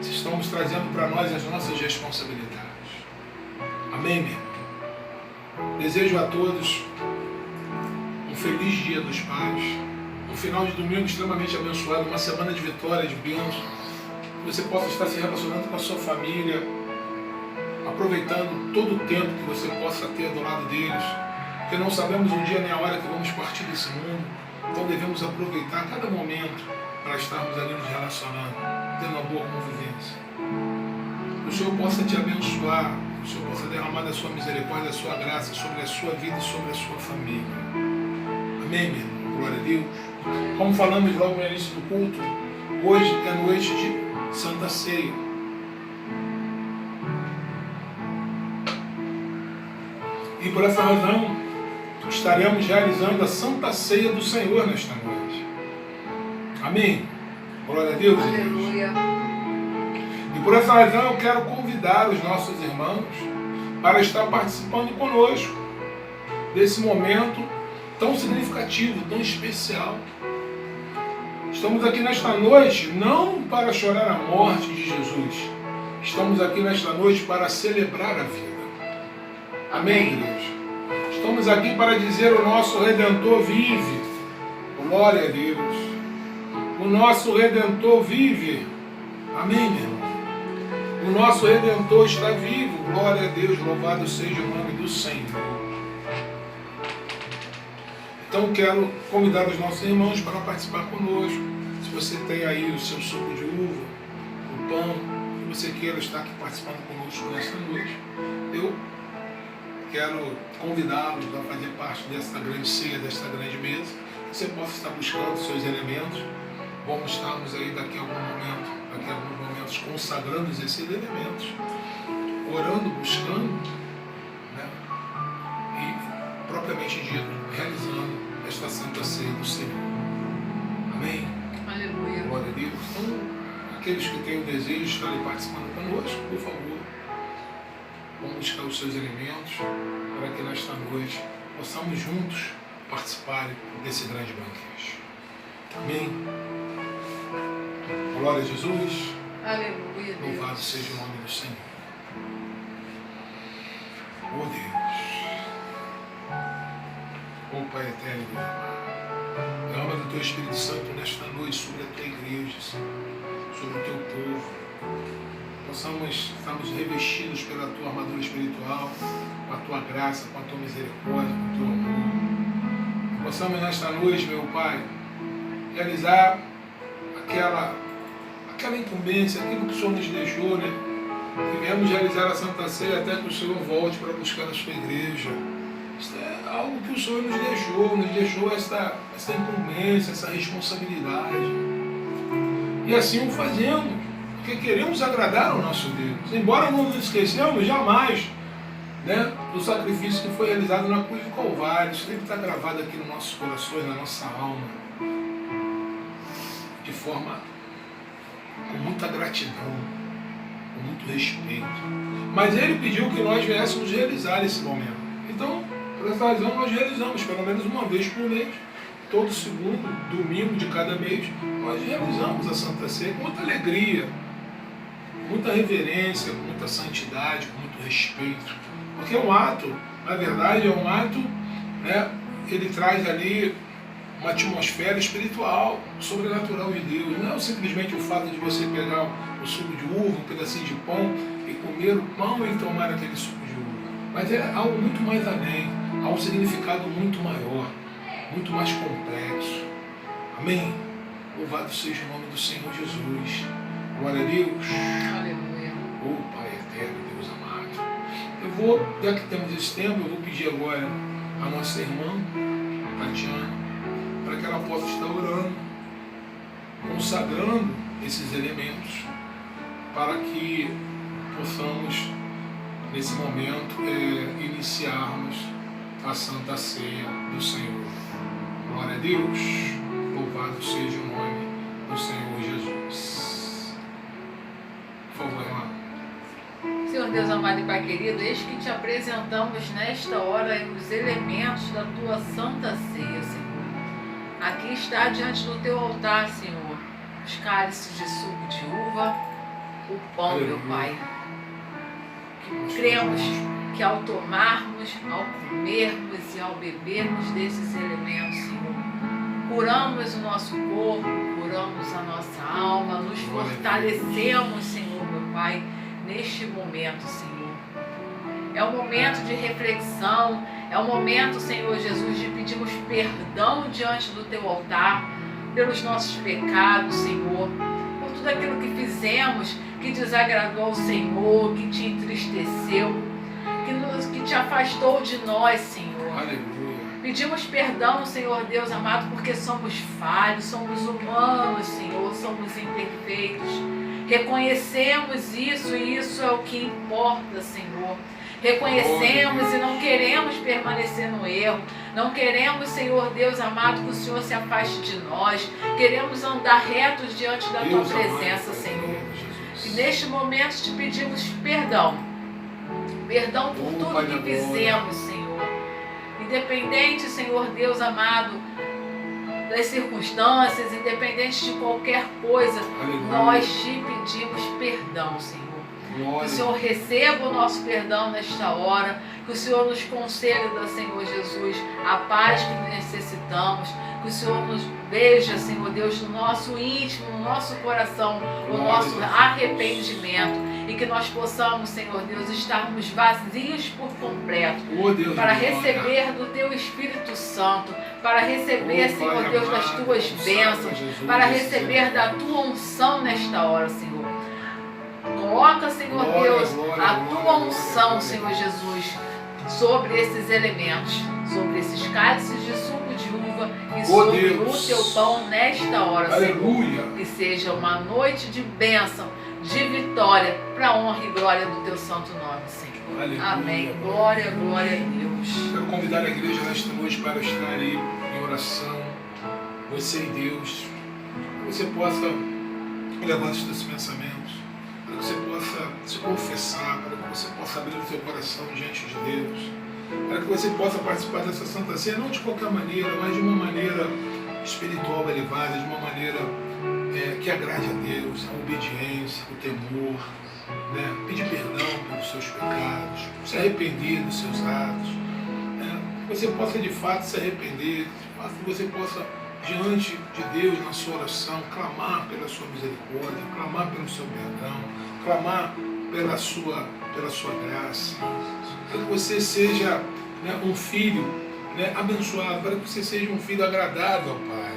Se estamos trazendo para nós as nossas responsabilidades. Amém, meu irmão? Desejo a todos um feliz Dia dos Pais, um final de domingo extremamente abençoado, uma semana de vitória, de bênção, que você possa estar se relacionando com a sua família, aproveitando todo o tempo que você possa ter do lado deles, porque não sabemos o dia nem a hora que vamos partir desse mundo, então devemos aproveitar cada momento para estarmos ali nos relacionando, tendo uma boa convivência. Que o Senhor possa te abençoar, que o Senhor possa derramar da sua misericórdia, da sua graça sobre a sua vida e sobre a sua família. Amém, meu irmão? Glória a Deus. Como falamos logo no início do culto, hoje é noite de Santa Ceia. E por essa razão, estaremos realizando a Santa Ceia do Senhor nesta noite. Amém? Glória a Deus. Aleluia. E por essa razão eu quero convidar os nossos irmãos para estar participando conosco desse momento tão significativo, tão especial. Estamos aqui nesta noite não para chorar a morte de Jesus. Estamos aqui nesta noite para celebrar a vida. Amém, igreja? Estamos aqui para dizer: o nosso Redentor vive. Glória a Deus. O nosso Redentor vive. Amém, meu irmão? O nosso Redentor está vivo. Glória a Deus. Louvado seja o nome do Senhor. Então quero convidar os nossos irmãos para participar conosco. Se você tem aí o seu suco de uva, o pão, que você queira estar aqui participando conosco nesta noite, eu quero convidá-los a fazer parte desta grande ceia, desta grande mesa. Que você possa estar buscando seus elementos. Vamos estarmos aí daqui a alguns momentos consagrando esses elementos, orando, buscando, né? E propriamente dito, realizando esta Santa Ceia do Senhor. Amém? Aleluia. Glória a Deus. Então, aqueles que têm o desejo de estar ali participando conosco, por favor, vamos buscar os seus elementos para que nesta noite possamos juntos participar desse grande banquete. Amém? Glória a Jesus. Aleluia. Louvado seja o nome do Senhor. Oh Deus. Oh Pai eterno e amado. Derrama do Teu Espírito Santo nesta noite sobre a Tua igreja, sobre o Teu povo. Possamos estarmos revestidos pela Tua armadura espiritual, com a Tua graça, com a Tua misericórdia, com o Teu amor. Possamos nesta noite, meu Pai, realizar aquela incumbência, aquilo que o Senhor nos deixou, né? Que viemos realizar a Santa Ceia até que o Senhor volte para buscar a sua igreja. Isso é algo que o Senhor nos deixou essa incumbência, essa responsabilidade. E assim o fazemos, porque queremos agradar ao nosso Deus. Embora não nos esqueçamos jamais, né, do sacrifício que foi realizado na cruz do Calvário. Isso tem que estar gravado aqui nos nossos corações, na nossa alma, de forma com muita gratidão, com muito respeito. Mas Ele pediu que nós viéssemos realizar esse momento. Então, por essa razão, nós realizamos pelo menos uma vez por mês, todo segundo domingo de cada mês, nós realizamos a Santa Ceia com muita alegria, com muita reverência, com muita santidade, com muito respeito. Porque é um ato, na verdade, é um ato, né, ele traz ali uma atmosfera espiritual, sobrenatural de Deus. Não é simplesmente o fato de você pegar o suco de uva, um pedacinho de pão, e comer o pão e tomar aquele suco de uva. Mas é algo muito mais além, há um significado muito maior, muito mais complexo. Amém? Louvado seja o nome do Senhor Jesus. Glória a Deus. Aleluia. Oh Pai eterno, Deus amado. Eu vou, já que temos esse tempo, eu vou pedir agora a nossa irmã, Tatiana, para que ela possa estar orando, consagrando esses elementos, para que possamos, nesse momento, iniciarmos a Santa Ceia do Senhor. Glória a Deus, louvado seja o nome do Senhor Jesus. Por favor, irmã. Senhor Deus amado e Pai querido, eis que te apresentamos nesta hora os elementos da tua Santa Ceia, Senhor. Aqui está diante do teu altar, Senhor, os cálices de suco de uva, o pão, meu Pai. Que cremos que ao tomarmos, ao comermos e ao bebermos desses elementos, Senhor, curamos o nosso corpo, curamos a nossa alma, nos fortalecemos, Senhor, meu Pai, neste momento, Senhor. É um momento de reflexão, é um momento, Senhor Jesus, de pedirmos perdão diante do teu altar, pelos nossos pecados, Senhor, por tudo aquilo que fizemos, que desagradou ao Senhor, que te entristeceu, que te afastou de nós, Senhor. Aleluia. Pedimos perdão, Senhor Deus amado, porque somos falhos, somos humanos, Senhor, somos imperfeitos. Reconhecemos isso e isso é o que importa, Senhor. Reconhecemos e não queremos permanecer no erro. Não queremos, Senhor Deus amado, que o Senhor se afaste de nós. Queremos andar retos diante da tua presença, Senhor. E neste momento te pedimos perdão. Perdão por tudo que fizemos, Senhor. Independente, Senhor Deus amado, das circunstâncias, independente de qualquer coisa, nós te pedimos perdão, Senhor. Que o Senhor receba o nosso perdão nesta hora, que o Senhor nos conceda, Senhor Jesus, a paz que necessitamos, que o Senhor nos veja, Senhor Deus, no nosso íntimo, no nosso coração, o nosso arrependimento, e que nós possamos, Senhor Deus, estarmos vazios por completo, para receber do Teu Espírito Santo, para receber, Senhor Deus, das Tuas bênçãos, para receber da Tua unção nesta hora, Senhor. Coloca, Senhor Deus, a Tua unção, Senhor Jesus, sobre esses elementos, sobre esses cálices de suco de uva e sobre o Teu pão nesta hora, Senhor. Que seja uma noite de bênção, de vitória, para a honra e glória do Teu santo nome, Senhor. Aleluia. Amém. Glória, glória a Deus. Quero convidar a igreja nesta noite para estar aí em oração, você e Deus, para que você possa levar os seus pensamentos, para que você possa se confessar, para que você possa abrir o seu coração diante de Deus, para que você possa participar dessa Santa Ceia, não de qualquer maneira, mas de uma maneira espiritual elevada, de uma maneira que agrade a Deus, a obediência, o temor, né? Pedir perdão pelos seus pecados, se arrepender dos seus atos, né? Que você possa de fato se arrepender, que você possa, diante de Deus, na sua oração, clamar pela sua misericórdia, clamar pelo seu perdão, clamar pela sua graça, para que você seja, né, um filho, né, abençoado, para que você seja um filho agradável ao Pai.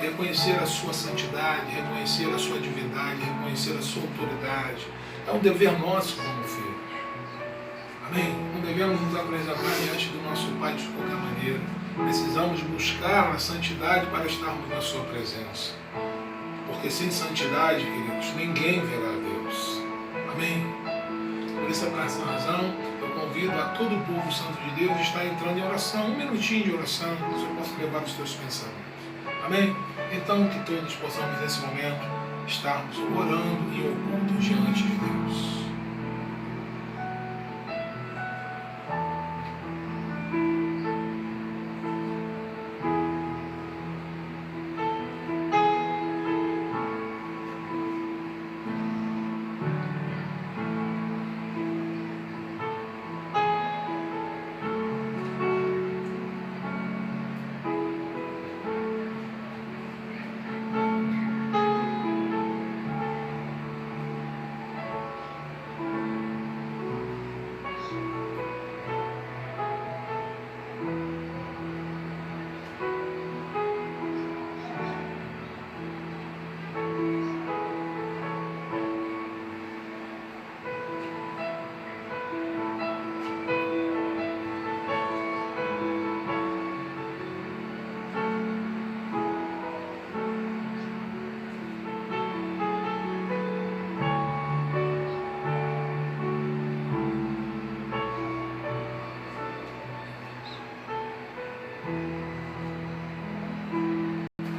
Reconhecer a sua santidade, reconhecer a sua divindade, reconhecer a sua autoridade. É um dever nosso como filhos. Amém? Não devemos nos apresentar diante do nosso Pai de qualquer maneira. Precisamos buscar a santidade para estarmos na sua presença. Porque sem santidade, queridos, ninguém verá a Deus. Amém? Por essa razão, eu convido a todo o povo santo de Deus a estar entrando em oração, um minutinho de oração, que eu possa levar os teus pensamentos. Amém? Então, que todos possamos, nesse momento, estarmos orando em oculto diante de Deus.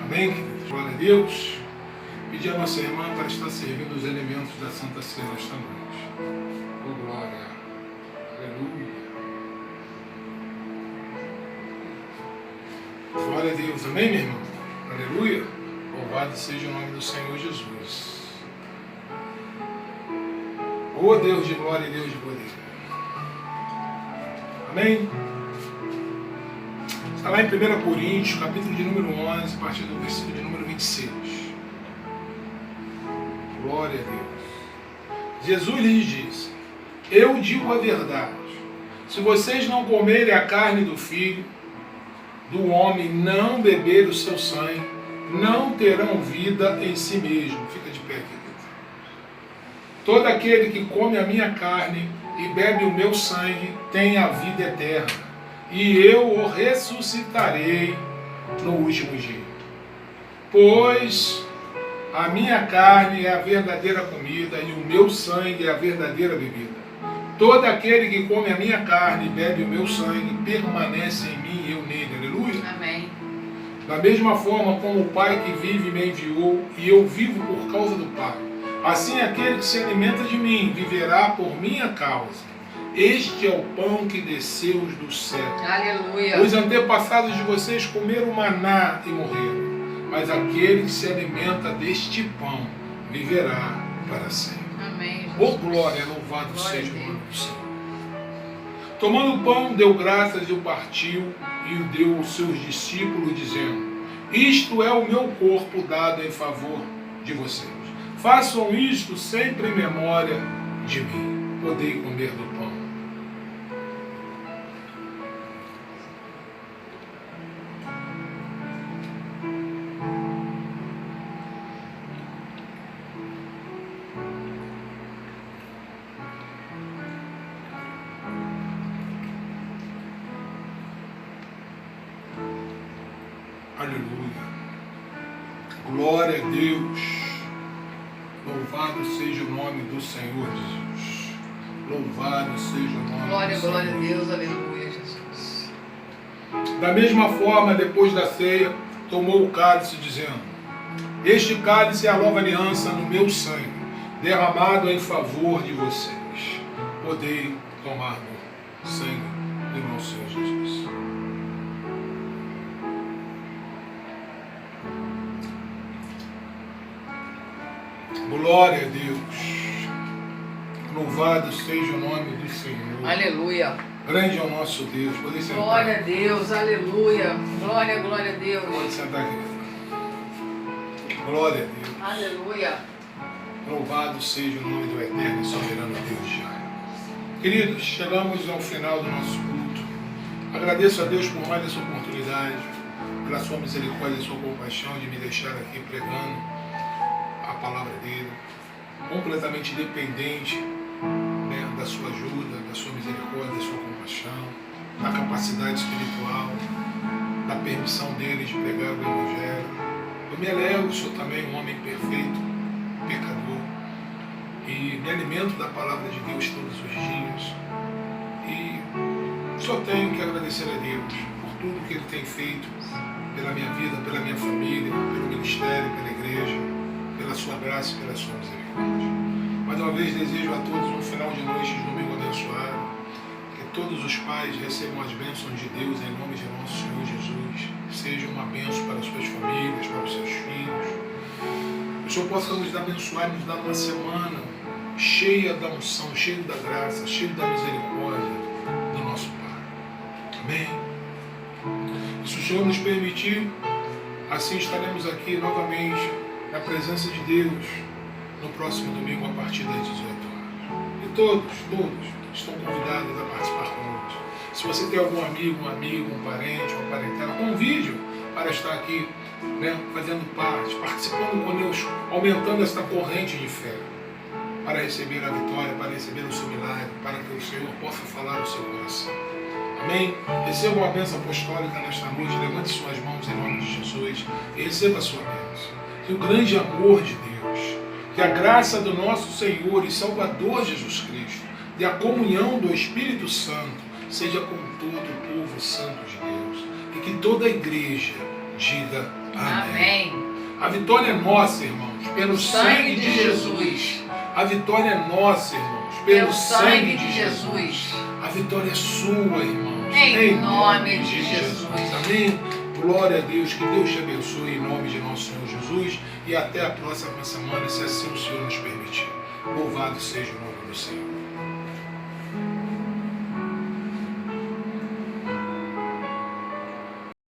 Amém, queridos? Glória a Deus. Pedir a nossa irmã para estar servindo os elementos da Santa Ceia esta noite. Oh, glória. Aleluia. Glória a Deus. Amém, meu irmão? Aleluia. Louvado seja o nome do Senhor Jesus. Oh, Deus de glória e Deus de poder. Amém? Está lá em 1 Coríntios, capítulo de número 11, a partir do versículo de número 26. Glória a Deus. Jesus lhes disse: eu digo a verdade, se vocês não comerem a carne do Filho do homem, não beber o seu sangue, não terão vida em si mesmo. Fica de pé, querido. Todo aquele que come a minha carne e bebe o meu sangue tem a vida eterna, e eu o ressuscitarei no último dia. Pois a minha carne é a verdadeira comida e o meu sangue é a verdadeira bebida. Todo aquele que come a minha carne e bebe o meu sangue permanece em mim e eu nele. Aleluia. Amém. Da mesma forma como o Pai que vive me enviou e eu vivo por causa do Pai, assim aquele que se alimenta de mim viverá por minha causa. Este é o pão que desceu do céu. Aleluia. Os antepassados de vocês comeram maná e morreram, mas aquele que se alimenta deste pão viverá para sempre. Amém. Oh, glória, louvado Glória seja a o Deus. nome do Senhor. Tomando o pão, deu graças e o partiu e o deu aos seus discípulos, dizendo: isto é o meu corpo dado em favor de vocês. Façam isto sempre em memória de mim. Podei comer do pão. Aleluia. Glória a Deus. Louvado seja o nome do Senhor Jesus. Louvado seja o nome Glória, do Senhor. glória a Deus. Aleluia, Jesus. Da mesma forma, depois da ceia, tomou o cálice, dizendo: este cálice é a nova aliança no meu sangue, derramado em favor de vocês. Podei tomar do sangue do nosso Senhor Jesus. Glória a Deus. Louvado seja o nome do Senhor. Aleluia. Grande é o nosso Deus. Pode sentar. Glória a Deus. Aleluia. Glória, glória a Deus. Pode sentar aqui. Glória a Deus. Aleluia. Louvado seja o nome do eterno e soberano Deus já. Queridos, chegamos ao final do nosso culto. Agradeço a Deus por mais essa oportunidade, pela sua misericórdia e sua compaixão de me deixar aqui pregando a palavra dele, completamente dependente, né, da sua ajuda, da sua misericórdia, da sua compaixão, da capacidade espiritual, da permissão dele de pregar o Evangelho. Eu me alegro, sou também um homem perfeito, pecador, e me alimento da palavra de Deus todos os dias. E só tenho que agradecer a Deus por tudo que Ele tem feito pela minha vida, pela minha família, pelo ministério, pela igreja, pela sua graça e pela sua misericórdia. Mais uma vez desejo a todos um final de noite de domingo abençoado, que todos os pais recebam as bênçãos de Deus em nome de nosso Senhor Jesus, seja uma bênção para as suas famílias, para os seus filhos. Que o Senhor possa nos abençoar e nos dar uma semana cheia da unção, cheia da graça, cheia da misericórdia do nosso Pai. Amém? E se o Senhor nos permitir, assim estaremos aqui novamente na presença de Deus no próximo domingo a partir das 18 horas. E todos estão convidados a participar conosco. Se você tem algum amigo, um parente, uma parentela, convide-o para estar aqui, fazendo parte, participando conosco, aumentando esta corrente de fé, para receber a vitória, para receber o seu milagre, para que o Senhor possa falar ao seu coração. Amém? Receba uma bênção apostólica nesta noite, levante suas mãos em nome de Jesus e receba a sua bênção. Que o grande amor de Deus, que a graça do nosso Senhor e Salvador Jesus Cristo, e a comunhão do Espírito Santo, seja com todo o povo santo de Deus. E que toda a igreja diga amém. A vitória é nossa, irmãos, pelo sangue de Jesus. A vitória é nossa, irmãos, pelo sangue de Jesus. A vitória é sua, irmãos, em nome de Jesus. Amém? Glória a Deus, que Deus te abençoe em nome de nosso Senhor Jesus e até a próxima semana, se assim o Senhor nos permitir. Louvado seja o nome do Senhor.